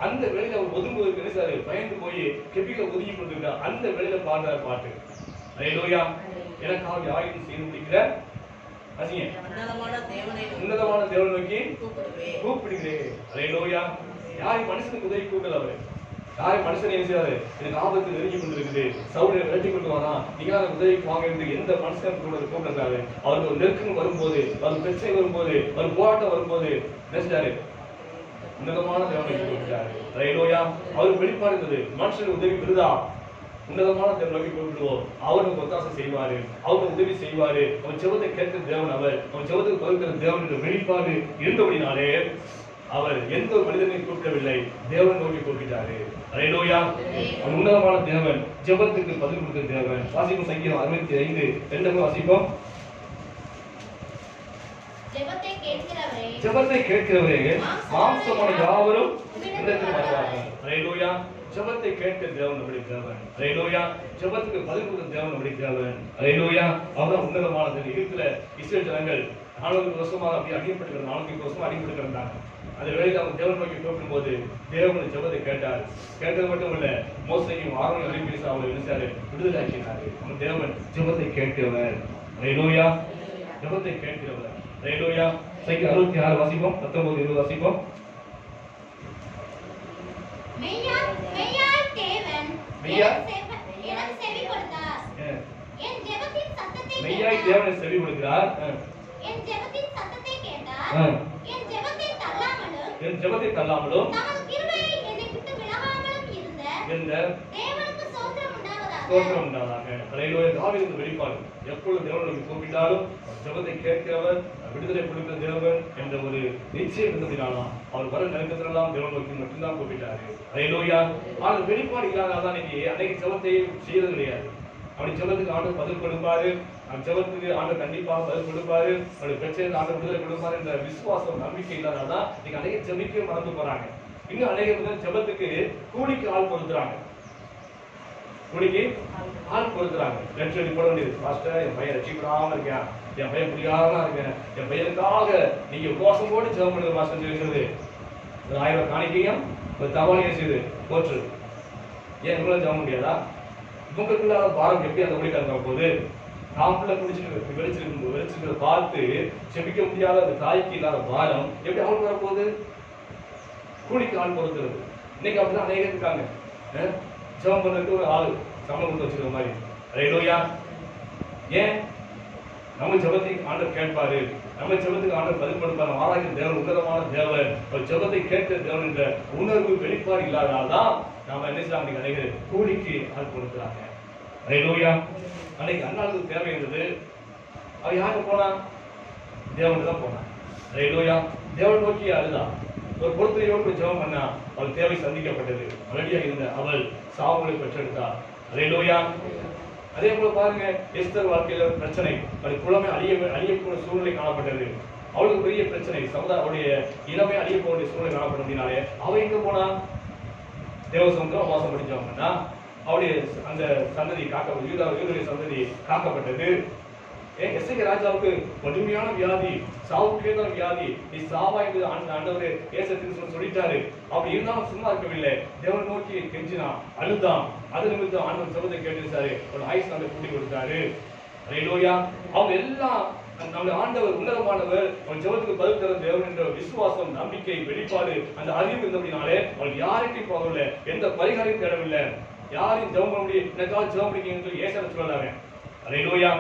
அந்த வேளையில அவர் ஒதுங்குவதற்கு நினைச்சாரு, பயந்து போய் கெபியில ஒதுங்கி கொண்டிருக்கார். அந்த வேளையில பாடுறார் பாட்டு. ஹல்லேலூயா. எனக்காக யாரையும் செய்து முடிக்கிற உன்னதமான தேவனை நோக்கி கூப்பிடுகிறேன். ஹல்லேலூயா. யாரை மனுஷனுக்கு உதவி கூப்பிடல அவரு, யாரை மனுஷனை என்ன செய்யாரு, எனக்கு ஆபத்து நெருங்கி கொண்டிருக்குது, சவுலை விரட்டி கொண்டு வரான், நீங்களா உதவிக்கு வாங்க என்று எந்த மனுஷன் கூட கூப்பிடுறாரு. அவருக்கு ஒரு நெருக்கம் வரும்போது, அவர் பிரச்சனை வரும்போது, ஒரு போராட்டம் வரும்போது நினைச்சாரு, உன்னதமான தேவனை கூப்பிட்டாரு. ஹல்லேலூயா. அவருக்கு வெளிப்பாடு இருந்தது, மனுஷனுக்கு உதவி விருதா, உன்னதமான தேவனை நோக்கி கூப்பிடுவோம், அவர் நமக்கு ஒத்தாசை செய்வாரு, அவருக்கு உதவி செய்வாரு, அவன் ஜெபத்தை கேட்கிற தேவன், அவன் ஜெபத்துக்கு பதில் தேவன் என்ற வெளிப்பாடு இருந்தபடினாலே அவர் எந்த ஒரு மனிதனையும் கூப்பிடவில்லை, தேவனை நோக்கி கூப்பிட்டாரு. ஹல்லேலூயா. அவன் உன்னதமான தேவன், ஜெபத்துக்கு பதில் கொடுக்கிற தேவன். வாசிப்போம் சங்கீதம் 65 2 வாசிப்போம். ஜெபத்தை கேட்கிறவரே மாம்சமான யாவரும் உம்மிடத்தில் வருவார்கள். ஹல்லேலூயா. ஜெபத்தை கேட்கிற தேவன் நம்முடைய தேவன். ஹல்லேலூயா. ஜெபத்துக்கு பதில் கொடுக்கிற தேவன் நம்முடைய தேவன். ஹல்லேலூயா. அவர்தான் உன்னதமானது. எகிப்துல இஸ்ரவேல் ஜனங்கள் 400 வருஷமாக அப்படி அடிமைப்பட்டு 400 வருஷமா அடிமைப்பட்டு இருந்தாங்க. அந்த வேளையில் அவங்க தேவன் நோக்கி கூப்பிடும்போது தேவன் ஜெபத்தை கேட்டார். கேட்டது மட்டும் இல்ல, மோசேயும் ஆரோனையும் எழுப்பி அவங்களை நினைச்சாரு, விடுதலை ஆக்கினாரு. நம்ம தேவன் ஜெபத்தை கேட்கிறவர். ஹல்லேலூயா. ஜெபத்தை கேட்கிறவர். ஹல்லேலூயா. சங்கீதம் 66 வாசிப்போம், 19 20 வாசிப்போம். மெய்யாய் தேவன் எனக்கு செவி கொடுத்தார். என் ஜெபத்தின் சத்தத்தை மெய்யாய் தேவனை செவி கொடுக்கிறார். என் ஜெபத்தின் சத்தத்தை கேட்டார். என் ஜெபத்தை தள்ளாமலும் தமது கிருபையை என்னை விட்டு விலகாமலும் இருந்த தேவனுக்கு ஸ்தோத்திரம் உண்டாவதாக. ஹல்லேலூயா. தாவீதின் வெளிப்பாடு, எப்பொழுது தேவனை கூப்பிட்டாலும் ஜெபத்தை கேட்கிறவர், விடுதலை கொடுக்கிற தேவன் என்ற ஒரு நிச்சயம் இருந்ததினாலும் அவர் வர நெருக்கத்திலெல்லாம் தேவன் நோக்கி மட்டும்தான் கூப்பிட்டாரு. ஹல்லேலூயா. ஆனால் வெளிப்பாடு இல்லாததான் அன்னைக்கு ஜெபத்தை செய்யறது கிடையாது. அப்படி ஜெபத்துக்கு ஆண்டவர் பதில் கொடுப்பாரு, அந்த ஜெபத்துக்கு ஆண்டவர் கண்டிப்பாக பதில் கொடுப்பாரு, அவருடைய பிரச்சனை ஆண்டவர் விடுதலை கொடுப்பாரு என்ற விசுவாசம் நம்பிக்கை இல்லாததான் இன்னைக்கு அநேக ஜெபிக்க மறந்து போறாங்க. இன்னும் அநேக ஜெபத்துக்கு கூலிக்கு ஆள் பொறுத்துறாங்க. கூலிக்கு ஆள் பொறுத்துறாங்க. லட்சம் போட வேண்டியது, பாஸ்டர் என் பையன் ரட்சிக்கப்படாம இருக்கேன், என் பையன் முடியாம இருக்கேன், என் பையனுக்காக நீங்க உபவாசம் போட்டு ஜெபம் பண்ணுங்க பாஸ்டர் சொல்லிக்கிறது. ஒரு 1000 காணிக்கையும் ஒரு தபாலையும் செய்து போற்று. ஏன் இவ்வளவு ஜெபம் முடியாதா? உங்களுக்குள்ள பாரம் எப்படி அந்த ஊழியக்காரங்க போது நாமக்குள்ள குடிச்சிட்டு வெளிச்சிருக்கிறத பார்த்து செபிக்க முடியாத அந்த தாய்க்கு இல்லாத பாரம் எப்படி அவங்களுக்கு வரப்போகுது? கூலிக்கு ஆள் பொறுத்துறது. இன்னைக்கு அப்படிதான் அநேகம் இருக்காங்க. ஜெபம் பண்றதுக்கு ஒரு ஆள் சம்பளம் கொடுத்து வச்சுக்கிற மாதிரி. ஹல்லேலூயா. ஏன்? நம்ம ஜெபத்தை ஆண்டவர் கேட்பாரு, நம்ம ஜெபத்துக்கு ஆண்டவர் பதில் கொடுப்பாரு. ஆராய்ச்சி தேவன் உன்னதமான தேவன், ஒரு ஜெபத்தை கேட்கிற தேவன் என்ற உணர்வு வெளிப்பாடு இல்லாதனால்தான் நாம என்ன செய்யலாம், அநேகர் கூலிக்கு ஆள் கொடுக்குறாங்க. ஹல்லேலூயா. அன்னைக்கு அண்ணாளுக்கு தேவை இருந்தது, அவ யாருக்கு போனா? தேவனுக்கு தான் போனான். ஹல்லேலூயா. தேவன் நோக்கி அதுதான் ஒரு பொறுத்தையோடு ஜெபம் பண்ணா அவள் தேவை சந்திக்கப்பட்டது. ரெடியாக இருந்த அவள் சாமுவேலை பெற்றெடுத்தார். ஹல்லேலூயா. அதே போல பாருங்க, எஸ்தர் வாழ்க்கையில பிரச்சனை, அவள் குலமே அழியக்கூடிய சூழ்நிலை காணப்பட்டது. அவளுக்கு பெரிய பிரச்சனை, அவளுடைய இளமை அழிய போகிற சூழ்நிலை காணப்பட்டதுனாலே அவ எங்க போனா? தேவசமுத்திரம் வாசம் படிச்சவங்கன்னா அவளுடைய அந்த சந்ததி காக்கப்பட்டது, யூதருடைய சந்ததி காக்கப்பட்டது. எஸ்ஐகே ராஜாவுக்கு கடுமையான வியாதி, சாவுக்கே தான் வியாதி, நீ சாவா என்று ஆண்டவரே ஏசத்தின்னு சொல்லிட்டாரு. அப்படி இருந்தாலும் சும்மா இருக்கவில்லை, தேவனை நோக்கி கெஞ்சினா, அழுதான். அது நிமித்தம் ஆண்டவர் ஜெபத்தை கேட்டுச்சாரு, ஒரு ஆயுஷ் நாளை கூட்டி கொடுத்தாரு. ஹல்லேலூயா. அவங்க எல்லாம் நம்முடைய ஆண்டவர் உன்னதமானவர், அவன் ஜெபத்துக்கு பதில் தர தேவன் என்ற விசுவாசம், நம்பிக்கை, வெளிப்பாடு, அந்த அறிவு இருந்தபடினாலே அவள் யாருக்கும் போகவில்லை, எந்த பரிகாரையும் தேடவில்லை. யாரையும் ஜெபம் பண்ண முடியும், எனக்காக ஜெபம் பண்ணிக்கன்னு சொல்லி ஏசால சொல்லலாமே. ஹல்லேலூயா.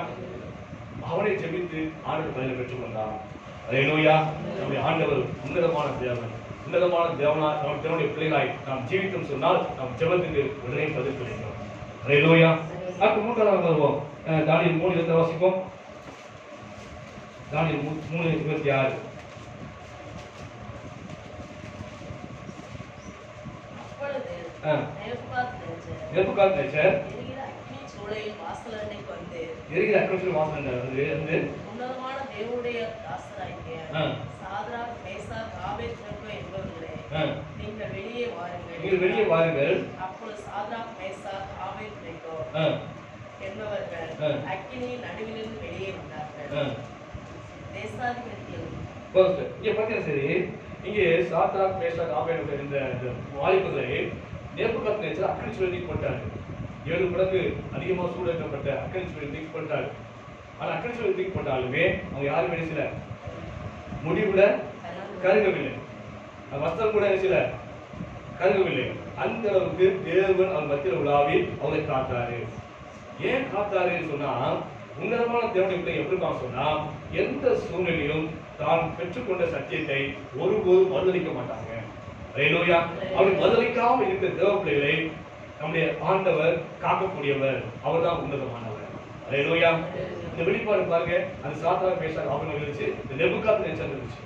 அவனை ஜெபித்து ஆண்டவர் பதிலை பெற்றுக் கொண்டான். ஹல்லேலூயா. நம்முடைய ஆண்டவர் உன்னதமான தேவன், உன்னதமான தேவனா நம் தேவனுடைய பிள்ளைகளாய் நாம் ஜீவித்தோம் சொன்னால் நம் ஜெபத்துக்கு உடனே பதில் கிடைக்கும். ஹல்லேலூயா. அடுத்து 3ஆவது வருவோம். தானியேல் 3:20 வாசிப்போம். தானியேல் 3:26. நேபுகாத்நேச்சர் எரிகிற அக்கினி வாசல்ல வந்து உன்னதமான தேவனுடைய தாசராகிய சாத்ராக், மேசாக், ஆபேத்நேகோ என்பவர்களே, நீங்கள் வெளியே வாருங்கள். அப்பொழுது சாத்ராக், மேசாக், ஆபேத்நேகோ என்பவர்கள் அக்கினியின் நடுவிலிருந்து வெளியே வந்தார்கள். இங்க பாத்தீங்கன்னா சரி, இங்கே சாத்ராக், மேசாக், ஆபேத்நேகோ இந்த வாலிபர்களை நேபுகாத்நேச்சர் அக்கினி சூழலில் போட்டார். 7 மடங்கு அதிகமாக சூழக்கப்பட்ட அக்கினி சூழலில் தூக்கி போட்டார். ஆனால் அக்கினி சூழலில் தூக்கி போட்டாலுமே அவங்க யாரும் என்ன செய்யல, முடிவுல கருகவில்லை, வஸ்திரம் கூட என்ன செய்யல, கருகவில்லை. அந்த அளவுக்கு தேவன் அவர் மத்தியில் உலாவி அவரை காத்தாரு. ஏன் காத்தாருன்னு சொன்னா, உன்னதமான தேவனுடைய பிள்ளை எப்படி சொன்னா, எந்த சூழ்நிலையும் தான் பெற்றுக்கொண்ட சத்தியத்தை ஒருபோதும் மறுதளிக்க மாட்டாங்க. ஹல்லேலூயா. அப்படி பதிலளிக்காம இருக்கிற தேவ பிள்ளைகளை நம்முடைய ஆண்டவர் காக்கக்கூடியவர். அவர்தான் உன்னதமானவர். ஹல்லேலூயா. இந்த வெளிப்பாடு பாருங்க, அந்த சாத்ராக் மேஷாக் ஆபேத்நேகோ இருந்துச்சு, இந்த நேபுகாத்நேச்சார் இருந்துச்சு.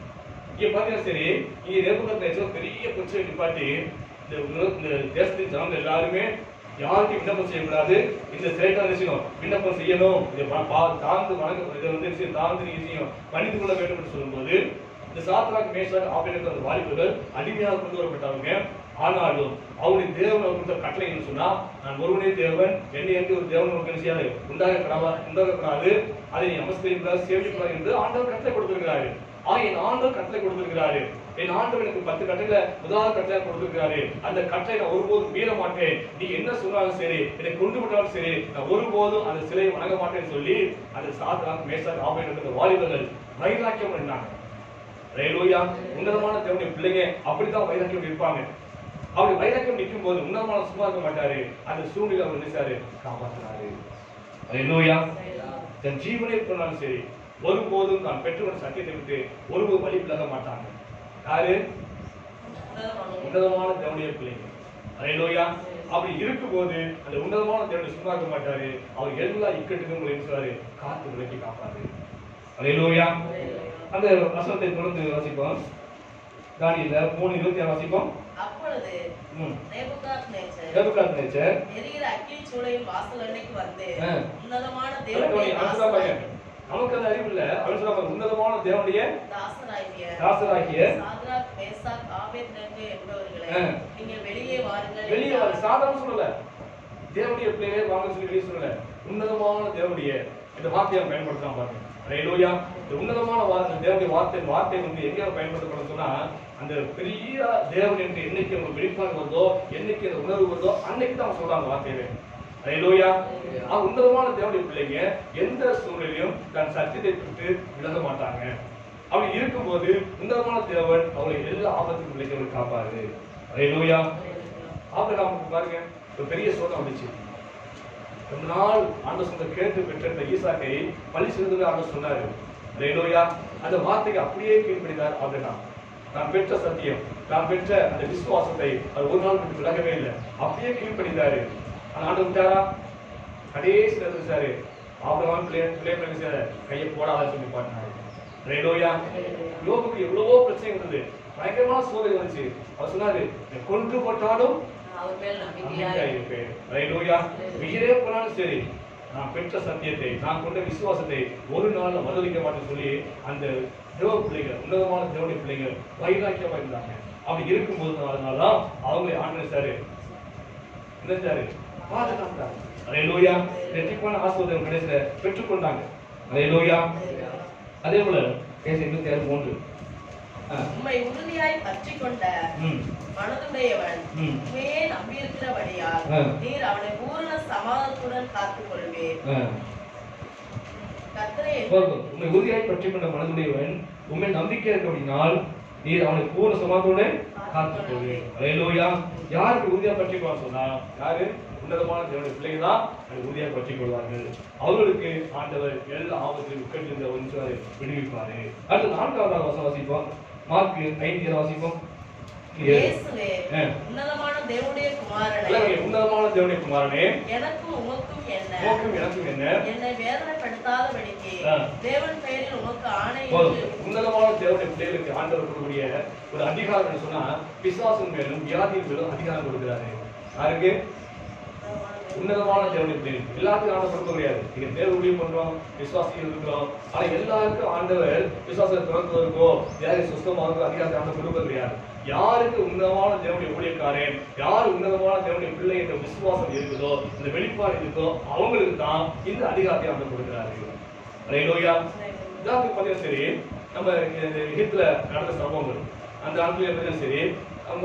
இங்க பாத்தீங்கன்னா சரி, இங்க நேபுகாத்நேச்சார் பெரிய பிரச்சனை நிப்பாட்டி இந்த தேசத்தின் ஜனங்கள் எல்லாருமே யாருக்கும் விண்ணப்பம் செய்யக்கூடாது, இந்த சிறைக்கான விஷயம் விண்ணப்பம் செய்யணும், இதை தாழ்ந்து வணங்க, இதை வந்து தாழ்ந்து விஷயம் பணிந்து கொள்ள வேண்டும் என்று சொல்லும்போது இந்த சாத்ராக் மேஷாக் ஆபேத்நேகோ அந்த வாலிபர்கள் அடிமையாக கொண்டு வரப்பட்டவங்க. ஆனாலும் அவருடைய தேவன் கொடுத்த கட்டளை என்ன சொன்னா, நான் ஒருவனே தேவன், என்னை என்று ஒரு தேவன் ஒரு செய்யாது உண்டாகக்கூடாது, அதை நீ நமஸ்கரிக்கூடாது, சேவிக்கூடாது என்று ஆண்டவர் கட்டளை கொடுத்திருக்கிறாரு. என் ஆண்டவர் கட்டளை கொடுத்திருக்கிறாரு. என் ஆண்டவர் எனக்கு 10 கட்டளை முதலாவது கட்டளை கொடுத்திருக்கிறாரு. அந்த கட்டளை நான் ஒருபோதும் மீற மாட்டேன். நீ என்ன சொன்னாலும் சரி, என்னை கொண்டு விட்டாலும் சரி, நான் ஒருபோதும் அந்த சிலையை வணங்க மாட்டேன்னு சொல்லி அந்த சாத்ராக் மேஷாக் ஆபேத்நேகோ வாலிபர்கள் வைராக்கியம் பண்ணாங்க. ஹல்லேலூயா. உன்னதமான தேவனுடைய பிள்ளைங்க அப்படித்தான் வைராக்கியம் இருப்பாங்க. அப்படி வைராக்கியம் நிற்கும் போது உன்னதமான சும்மா இருக்க மாட்டாரு. அந்த சூழ்நிலை அவர் நினைச்சாரு, காப்பாற்றினாரு. ஹல்லேலூயா. தன் ஜீவனை போனாலும் சரி, ஒருபோதும் நான் பெற்றோட சத்தியத்தை விட்டு ஒருபோதும் வழி விலக மாட்டாங்க. யாரு? உன்னதமான தேவனுடைய பிள்ளைங்க. ஹல்லேலூயா. அப்படி இருக்கும்போது அந்த உன்னதமான தேவனை சும்மா இருக்க மாட்டாரு. அவர் எல்லா இக்கட்டுக்கும் நினைச்சாரு, காத்து விலக்கி காப்பாரு. ஹல்லேலூயா. அந்த வசனத்தை தொடர்ந்து வாசிப்போம். தானியேல் 3:26 வாசிப்போம். அப்பொழுது நேபுகாத்நேச்சர் எரிகிற அக்கினி சூளையின் வாசல் அன்னைக்கு வந்து உன்னதமான தேவனுடைய நமக்கு அந்த அறிவு இல்ல, அவன் சொல்றாங்க உன்னதமான தேவனுடைய தாசராகிய சாத்ராக் மேஷாக் ஆபேத்நேகோ என்பவர்களே, நீங்கள் வெளியே வாருங்கள். வெளியே வர சாதாரண சொல்லல, தேவனுடைய பிள்ளைகளே வாங்க சொல்லி வெளியே சொல்லல, உன்னதமான தேவனுடைய இந்த வார்த்தையை பயன்படுத்தலாம் பாருங்க. ஹல்லேலூயா. இந்த உன்னதமான வார்த்தை தேவனுடைய வார்த்தை வந்து எங்க பயன்படுத்தப்படும் சொன்னா, அந்த பெரிய தேவன் என்று என்னைக்கு உங்களுக்கு வெளிப்பாடு வருதோ, என்னைக்கு அந்த உணர்வு வருதோ, அன்னைக்கு தான் சொல்றாங்க வார்த்தையவே. ஹல்லேலூயா. உன்னதமான தேவனுடைய பிள்ளைங்க எந்த சூழ்நிலையும் தன் சத்தியத்தை விட்டு விலக மாட்டாங்க. அப்படி இருக்கும்போது உன்னதமான தேவன் அவங்களை எல்லா ஆபத்துக்கும் பிள்ளைகளை காப்பாரு. ஹல்லேலூயா. ஆபிரகாமுக்கு பாருங்க ஒரு பெரிய சோதனை வந்துச்சு. ரொம்ப நாள் ஆண்டவர் சொந்த கேட்டு பெற்ற ஈசாக்கை பள்ளி செலுத்துவது ஆண்டவர் சொன்னாரு. ஹல்லேலூயா. அந்த வார்த்தைக்கு அப்படியே கீழ்ப்படிந்தார் ஆபிரகாம். நான் பெற்ற சத்தியம், நான் பெற்ற அந்த விசுவாசத்தை அவர் ஒரு நாள் விட்டு விலகவே இல்லை, அப்படியே கீழ்ப்படிந்தாரு. ஆண்டவர் விட்டாரா? கடைசி இருந்துச்சாரு. ஆபிரகாம் பிள்ளை கையை போடாத சொல்லி பாட்டினாரு. ஹல்லேலூயா. யோபுக்கு எவ்வளவோ பிரச்சனை இருந்தது, பயங்கரமான சோதனை வந்துச்சு. அவர் சொன்னாரு, கொன்று போட்டாலும் இருப்பேன். ஹல்லேலூயா. உயிரே போனாலும் சரி, நான் பெற்ற சத்தியத்தை, நான் கொண்ட விசுவாசத்தை ஒரு நாள் மறுதளிக்க மாட்டேன்னு சொல்லி அந்த தேவ பிள்ளைகள், உன்னதமான தேவனுடைய பிள்ளைகள் வைராக்கியமா இருந்தாங்க. அப்படி இருக்கும்போது அதனாலதான் அவங்களை ஆண்டவர் நினைச்சாரு, பாதுகாத்தாரு. ஹல்லேலூயா. ரெட்டிப்பான ஆசீர்வாதம் கடைசியில பெற்றுக்கொண்டாங்க. ஹல்லேலூயா. அதே போல பேச 26:3 உம்மை உறுதியாய் பற்றிக் கொண்ட மனதுடையவன் உண்மையே நம்பியிருக்கிறபடியால் நீர் அவனை பூரண சமாதானத்துடன் காத்துக் கொள்வீர். உண்மை உறுதியாய் பற்றிக் கொண்ட மனதுடையவன் உண்மை நம்பிக்கை இருக்கபடினால் நீர் அவனை பூரண சமாதானத்துடன் காத்துக் கொள்வீர். ஹல்லேலூயா. யாருக்கு உறுதியா பற்றிக் சொன்னா, யாரு? உன்னதமான தேவனுடைய பிள்ளைகள் தான் அதை உறுதியாக பற்றிக் கொள்வார்கள். அவர்களுக்கு ஆண்டவர் எல்லா ஆபத்திலும் உட்கட்டிருந்த ஒன்றாரு விடுவிப்பாரு. அடுத்து 4வது வாசிப்போம். மார்க் 5 வாசிப்போம். உன்னதமான தேவனுடைய குமாரனே, எனக்கும் உமக்கும் என்ன, என்னை வேதனைப்படுத்தாதபடிக்கு தேவன் பெயரில் உமக்கு ஆணை. உன்னதமான தேவனுடைய பிள்ளைகளுக்கு ஆண்டவர் கொடுக்கக்கூடிய ஒரு அதிகாரம் சொன்னா, பிசாசின் மேலும் வியாதியின் மேலும் அதிகாரம் கொடுக்கிறாரு. யாருக்கு? உன்னதமான தேவனுடைய பிள்ளைகள். எல்லாத்துக்கும் ஆண்டவர் கொடுக்க முடியாது. நீங்க தேவ ஊழியம் பண்றோம், விசுவாசிகள் இருக்கிறோம், ஆனா எல்லாருக்கும் ஆண்டவர் விசுவாசத்தை திறந்துவதற்கோ யாரும் சுத்தமாக அதிகாரத்தை ஆண்டவர் கொடுக்க முடியாது. யாருக்கு உன்னதமான தேவனுடைய ஊழியக்காரன், யார் உன்னதமான தேவனுடைய பிள்ளை என்ற விசுவாசம் இருக்குதோ, இந்த வெளிப்பாடு இருக்கோ, அவங்களுக்கு தான் இந்த அதிகாரத்தை ஆண்டவர் கொடுக்கிறாரு. ஹல்லேலூயா. இதாக்கு பார்த்தீங்கன்னா சரி, நம்ம எகிப்துல நடந்த சம்பவங்கள், அந்த ஆட்கள் சரி,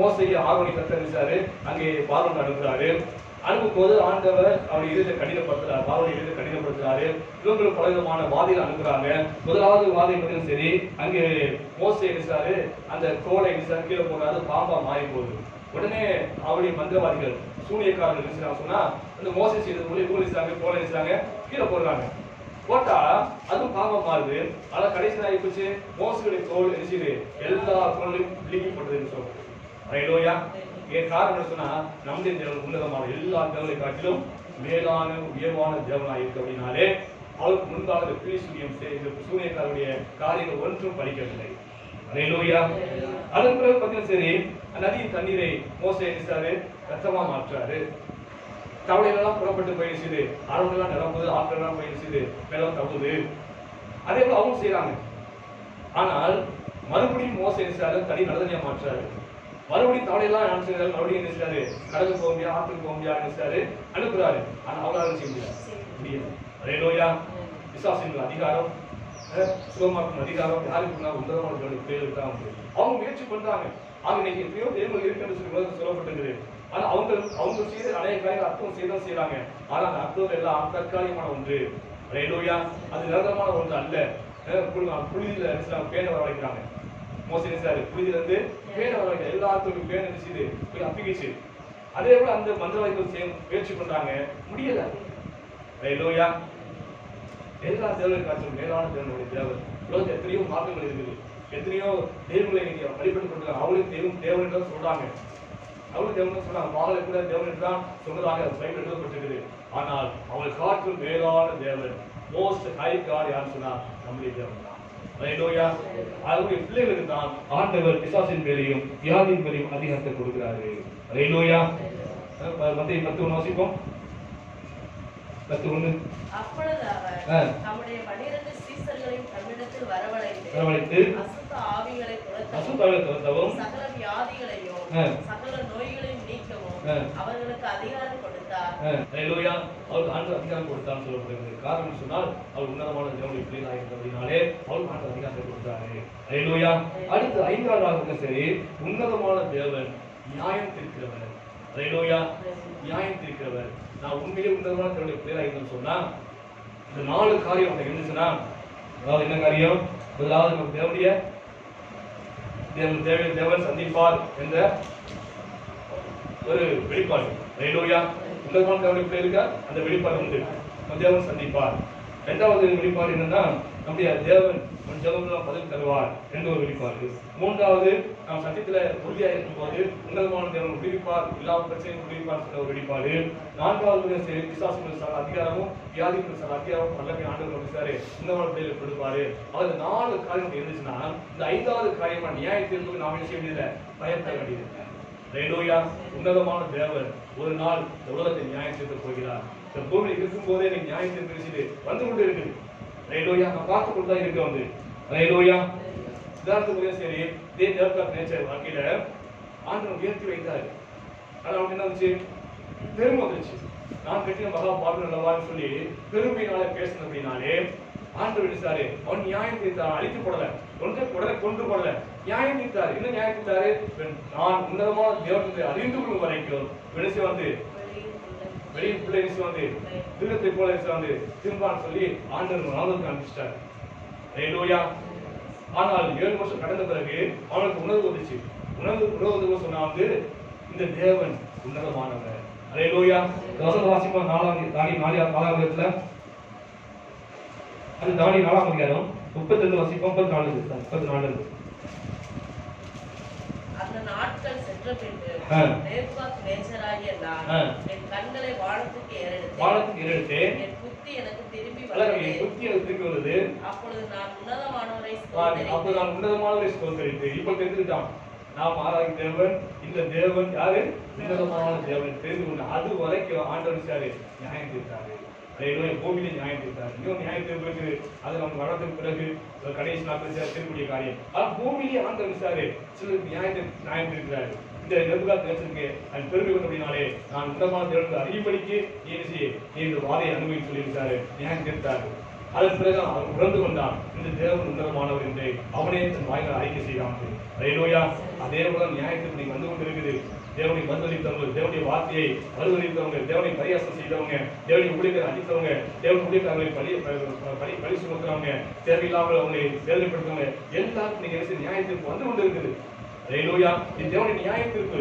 மோசையை ஆரோனை கத்தரிச்சாரு, அங்கே பார்வோன் அனுப்புறாரு. அனுப்பும் போது ஆண்டவர் அவருடைய இதயத்தை கடினப்படுத்துறாரு, பார்வோனுடைய இதயத்தை கடினப்படுத்துறாரு. இவங்களும் பலவிதமான வாதிகள் அனுப்புறாங்க. முதலாவது வாதை பார்த்தீங்கன்னா சரி, அங்கே மோசை எழுச்சாரு, அந்த கோலை எழுச்சாரு, கீழே போறாரு, பாம்பா மாறி போகுது. உடனே அவருடைய மந்திரவாதிகள் சூனியக்காரர்கள் எழுச்சாங்க சொன்னா, அந்த மோசை செய்தது ஊழிச்சாங்க, கோலை எழுச்சாங்க, கீழே போடுறாங்க. போட்டா அதுவும் பாம்பா மாறுது. ஆனா கடைசி ஆகி போச்சு, மோசையுடைய தோல் எழுச்சிது எல்லா தோல்லையும் விழுங்கி போட்டதுன்னு சொல்றாங்க. ஹல்லேலூயா. ஏன் காரணம் சொன்னா நம்முடைய தேவன் உன்னதமான எல்லா தேவனை காட்டிலும் மேலான உயர்வான தேவனாய் இருக்கு அப்படின்னாலே அவருக்கு முன்பாக சூரியக்காரருடைய காரியங்கள் ஒன்றும் படிக்கவில்லை. ஹல்லேலூயா. அதன் பிறகு பார்த்தீங்கன்னா சரி, நதியின் தண்ணீரை மோசே நினைச்சாரு, ரத்தமா மாற்றாரு. தவளைகளெல்லாம் புறப்பட்டு போயிடுச்சு, அரவணெல்லாம் நிரம்புது, ஆற்றெல்லாம் போயிடுச்சு, வெள்ளம் தவுது. அதே போல அவங்க செய்யறாங்க. ஆனால் மறுபடியும் மோசே நினைச்சாரு, தனி நல்லதனியா மாற்றாரு. மறுபடியும் தவளையெல்லாம் நினைச்சாரு, மறுபடியும் நினைச்சாரு, கடலுக்கு போக முடியாது, ஆற்றுக்கு போக முடியாது நினைச்சாரு, அனுப்புறாரு. ஆனா அவங்களால செய்ய முடியாது. ஹல்லேலூயா. விசுவாசிகள் அதிகாரம், சுகமாக்கும் அதிகாரம் யாருக்கு உன்னதமான பேருக்கு தான் உண்டு. அவங்க முயற்சி பண்றாங்க. ஆக இன்னைக்கு எத்தனையோ தேவர்கள் இருக்குன்னு சொல்லி சொல்லப்பட்டிருக்குது. ஆனா அவங்க செய்த அநேக காரியங்கள் அர்த்தம் செய்யறாங்க. ஆனா அந்த அர்த்தம் எல்லாம் தற்காலிகமான ஒன்று. ஹல்லேலூயா. அது நிரந்தரமான ஒன்று அல்ல. புழுதியில பேனை வரவழைக்கிறாங்க. மோசே நினைச்சாரு, புழுதியில இருந்து பேனை வரவழைக்க எல்லாத்துக்கும் பேனை நினைச்சு போய் அப்பிக்கிச்சு. அதே போல அந்த மந்திரவாதிகள் முயற்சி பண்றாங்க, முடியல. ஹல்லேலூயா. எல்லா தேவனை காட்டும் மேலான தேவனுடைய தேவன். உலகத்தில் எத்தனையோ மார்க்கங்கள் இருக்குது, எத்தனையோ தெய்வங்களை நீங்க வழிபட்டு கொண்டிருக்காங்க. அவளுக்கு தேவன் தான் சொல்றாங்க, அவளுக்கு தேவன் சொல்றாங்க, பாடலை கூட தேவன் தான் சொன்னதாக பைபிள் எழுதப்பட்டிருக்குது. ஆனால் அவள் காட்டும் மேலான தேவன், மோஸ்ட் ஹை காட் யாருன்னு சொன்னா நம்முடைய தேவன் தான். ஹல்லேலூயா. அவருடைய பிள்ளைகளுக்கு தான் ஆண்டவர் பிசாசின் பேரையும் வியாதியின் பேரையும் அதிகாரத்தை கொடுக்கிறாரு. ஹல்லேலூயா. மத்தேயு 10:1 வாசிப்போம். 10:1. அப்பொழுது அவர் தம்முடைய 12 சீசர்களையும் தம்மிடத்தில் வரவழைத்து அசுத்த ஆவிகளை துரத்தவும் சகல வியாதிகளையும் சகல நோய்களையும் நீக்கவும் அவர்களுக்கு அதிகாரம் கொடுத்தார். ஹல்லேலூயா. அவருக்கு ஆண்டவர் அதிகாரம் கொடுத்தான்னு சொல்லப்படுகிறது. காரணம் சொன்னால் அவர் உன்னதமான தேவனுடைய பிள்ளையாக இருந்தபடினாலே அவருக்கு ஆண்டவர் அதிகாரத்தை கொடுத்தாரு. ஹல்லேலூயா. அடுத்து 5ஆவதாக சரி, உன்னதமான தேவன் நியாயம் தீர்க்கிறவர். ஹல்லேலூயா. நியாயம் தீர்க்கிறவர். நான் உண்மையிலே உன்னதமான தேவனுடைய பிள்ளையாக இருந்தேன்னு சொன்னா இந்த 4 காரியம் எனக்கு இருந்துச்சுன்னா, அதாவது என்ன காரியம்? முதலாவது நம்ம தேவன் சந்திப்பார் என்ற ஒரு வெளிப்பாடு. ஹல்லேலூயா. உன்னதமான தேவனுடைய பிள்ளைகளுக்கு அந்த வெளிப்பாடு உண்டு, தேவன் சந்திப்பார். இரண்டாவது வெளிப்பாடு என்னன்னா, நம்முடைய தேவன் ஜெபம்லாம் பதில் தருவார் என்ற ஒரு வெளிப்பாடு. மூன்றாவது, நாம் சத்தியத்துல உறுதியாக இருக்கும் போது உன்னதமான தேவன் விடுவிப்பார், எல்லா பிரச்சனையும் விடுவிப்பார் என்ற ஒரு வெளிப்பாடு. நான்காவது விசுவாசங்கள் அதிகாரமும் வியாதிகள் அதிகாரமும் வல்லமை ஆண்டவர் விசாரி உன்னதமான பிள்ளைகளுக்கு கொடுப்பாரு. அது 4 காரியம் இருந்துச்சுன்னா, இந்த 5வது காரியமா நியாய தீர்ப்புக்கு நாம் என்ன செய்ய வேண்டியதில்லை, பயப்பட வேண்டியது. ஹல்லேலூயா. உன்னதமான தேவன் ஒரு நாள் இந்த உலகத்தை நியாயம் தீர்க்க போகிறார். இந்த பூமியில் இருக்கும் போதே எனக்கு நியாயம் தீர்ப்பு வந்து கொண்டு இருக்குது. ஹல்லேலூயா. நான் பார்த்து கொண்டு தான் இருக்க வந்து. ஹல்லேலூயா. உதாரணத்துக்கு சரி, நேச்சர் வாழ்க்கையில ஆண்டவன் உயர்த்தி வைத்தாரு. ஆனா அவனுக்கு என்ன வந்துச்சு? பெருமை வந்துச்சு. நான் கட்டின மகா பாடு நல்லவான்னு சொல்லி பெருமையினால பேசணும் அப்படின்னாலே ஆண்டவர் விடுத்தாரு. அவன் நியாயம் தீர்த்தார், அழித்து போடல, உடனே கொண்டு போடல, நியாயம் தீர்த்தாரு. என்ன நியாயம் தீர்த்தாரு? நான் உன்னதமான தேவனை அறிந்து கொள்ளும் வரைக்கும் விடுசி வந்து வெளியில் பிள்ளை வந்து திருகத்தை போல வந்து திரும்பான்னு சொல்லி ஆண்டவர் நாளுக்கு அனுப்பிச்சிட்டாரு. ஹல்லேலூயா. ஆனால் 7 வருஷம் கடந்த பிறகு அவனுக்கு உணர்வு வந்துச்சு. உணர்வு சொன்னா வந்து இந்த தேவன் உன்னதமானவர். ஹல்லேலூயா. வாசிப்பா 4 அது தானி 4ஆம் அதிகாரம் 32 வாசிப்போம். 34. அந்த நாட்கள் சென்ற பின்பு நேபுகாத்நேச்சராகிய நான் என் கண்களை வானத்துக்கு ஏறெடுத்தேன். என் புத்தி எனக்கு திரும்பி வந்தது. அப்பொழுது நான் உன்னதமானவரை ஸ்தோத்திரித்தேன். இப்ப தெரிஞ்சுட்டான், நாம் ஆராய்க்கும் தேவன் இந்த தேவன் யாரு? உன்னதமான தேவன் தெரிந்து கொண்டு அது வரைக்கும் ஆண்டவர் நியாயம் தீர்த்தாரு. பூமியிலே நியாயம் தீர்த்தார். இன்னும் நியாயம் தீர்ப்பு அது நம்ம வளர்ந்ததுக்கு பிறகு கடைசி நாட்கள் செய்யக்கூடிய காரியம். ஆனா பூமியிலே ஆண்டவர் விசாரு சிலருக்கு நியாயம் தீர்க்கிறாரு. இந்த நேபுகாத்நேச்சருக்கு அது பெருமை கொண்டபடினாலே நான் உன்னதமான தேவனுக்கு அறியும்படிக்கு நீ இந்த வாதையை அனுபவி சொல்லியிருக்காரு, நியாயம் தீர்த்தாரு. அதன் பிறகு அவன் உணர்ந்து கொண்டான், இந்த தேவன் உன்னதமானவர் என்று அவனே தன் வாய்கள் அறிக்கை செய்தான். ஹல்லேலூயா. அதே போல நியாயத்திற்கு வந்து கொண்டு இருக்குது. தேவனை மறுதளித்தவங்க, தேவனுடைய வார்த்தையை மறுதளித்தவங்க, தேவனை பரியாசம் செய்தவங்க, தேவனை ஊழியர்கள் அடித்தவங்க, தேவன் ஊழியர்களை பழி சுமத்துறவங்க, தேவையில்லாமல் அவங்களை வேதனைப்படுத்தவங்க எல்லாருக்கும் நீங்க நியாயத்திற்கு வந்து கொண்டு இருக்குது. ஹல்லேலூயா. இந்த தேவனுடைய நியாயத்திற்கு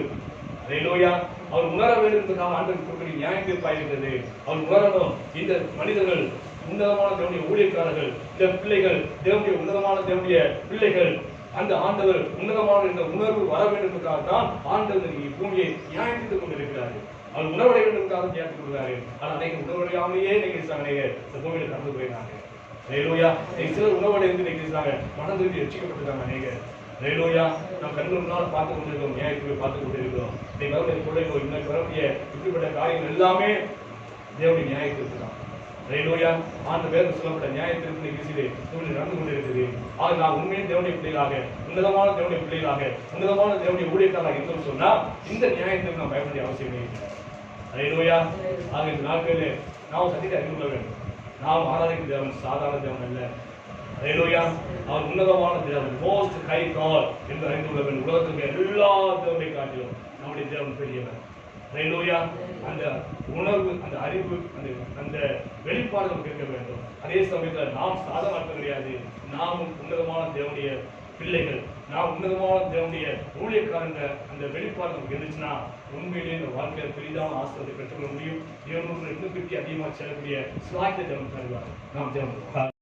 ஹல்லேலூயா. அவர் உணர வேண்டும் என்பதற்காக ஆண்டவருக்கு நியாய தீர்ப்பாயிருக்கிறது. அவர் உணரணும், இந்த மனிதர்கள் உன்னதமான தேவனுடைய ஊழியக்காரர்கள், இந்த பிள்ளைகள் தேவனுடைய உன்னதமான தேவனுடைய பிள்ளைகள் அந்த ஆண்டவர் உன்னதமான இந்த உணர்வு வர வேண்டும்ன்றதுக்காக தான் ஆண்டவர் பூமியை நியாயத்திட்டுக் கொண்டிருக்கிறாரு. அவர் உணவடைய வேண்டும்ன்றதுக்காக நியாயத்துக் கொள்கிறாரு. ஆனால் அன்னைக்கு உணவடையாமலேயே இந்த பூமியில கடந்து போயிருந்தாங்க. ஹல்லேலூயா. சிலர் உணவடைந்து நினைக்கிறாங்க, மனம் திரும்பி ரட்சிக்கப்பட்டிருக்காங்க அநேகர். ஹல்லேலூயா. நாம் கண்கள் முன்னால் பார்த்து கொண்டிருக்கிறோம், நியாயத்தை பார்த்து கொண்டிருக்கிறோம். இன்னைக்கு வரக்கூடிய கொள்ளைகள், இன்னைக்கு வரக்கூடிய இப்படிப்பட்ட காரியங்கள் எல்லாமே தேவனுடைய நியாயத்திற்கு தான். ஹல்லேலூயா. ஆண்டு பேருக்கு சொல்லப்பட்ட நியாயத்திற்கு நடந்து கொண்டிருக்கிறது. ஆக நாம் உண்மையை தேவனுடைய பிள்ளைகளாக, உன்னதமான தேவனுடைய பிள்ளைகளாக, உன்னதமான தேவனுடைய ஊழியர்களாக இருந்தோம் சொன்னா இந்த நியாயத்திற்கு நாம் பயப்பட அவசியமே இல்லை. ஹல்லேலூயா. ஆக இந்த நாட்களில் நாம் சத்தியத்தை அறிந்து கொள்ள வேண்டும். நாம் ஆராதிக்கும் தேவன் சாதாரண தேவன் அல்ல. ஹல்லேலூயா. அவர் உன்னதமான தேவன், மோஸ்ட் ஹை காட் என்று அறிந்து கொள்ள வேண்டும். உலகத்துக்கு எல்லா தேவனை காட்டிலும் நம்முடைய தேவன் பெரியவர். ஹல்லேலூயா. அந்த உணர்வு, அந்த அறிவு, அந்த வெளிப்பாடு நமக்கு இருக்க வேண்டும். அதே சமயத்தில் நாம் சாதாரண கிடையாது. நாமும் உன்னதமான தேவனுடைய பிள்ளைகள், நாம் உன்னதமான தேவனுடைய ஊழியக்காரங்க. அந்த வெளிப்பாடு நமக்கு இருந்துச்சுன்னா உண்மையிலேயே இந்த வாழ்க்கையில் பெரிதான ஆசிரியத்தை பெற்றுக்கொள்ள முடியும். தேவனுக்கு இன்னும் பற்றி அதிகமாக செல்லக்கூடிய சுவாக்கிய தேவன் தருவார். நாம் தேவன்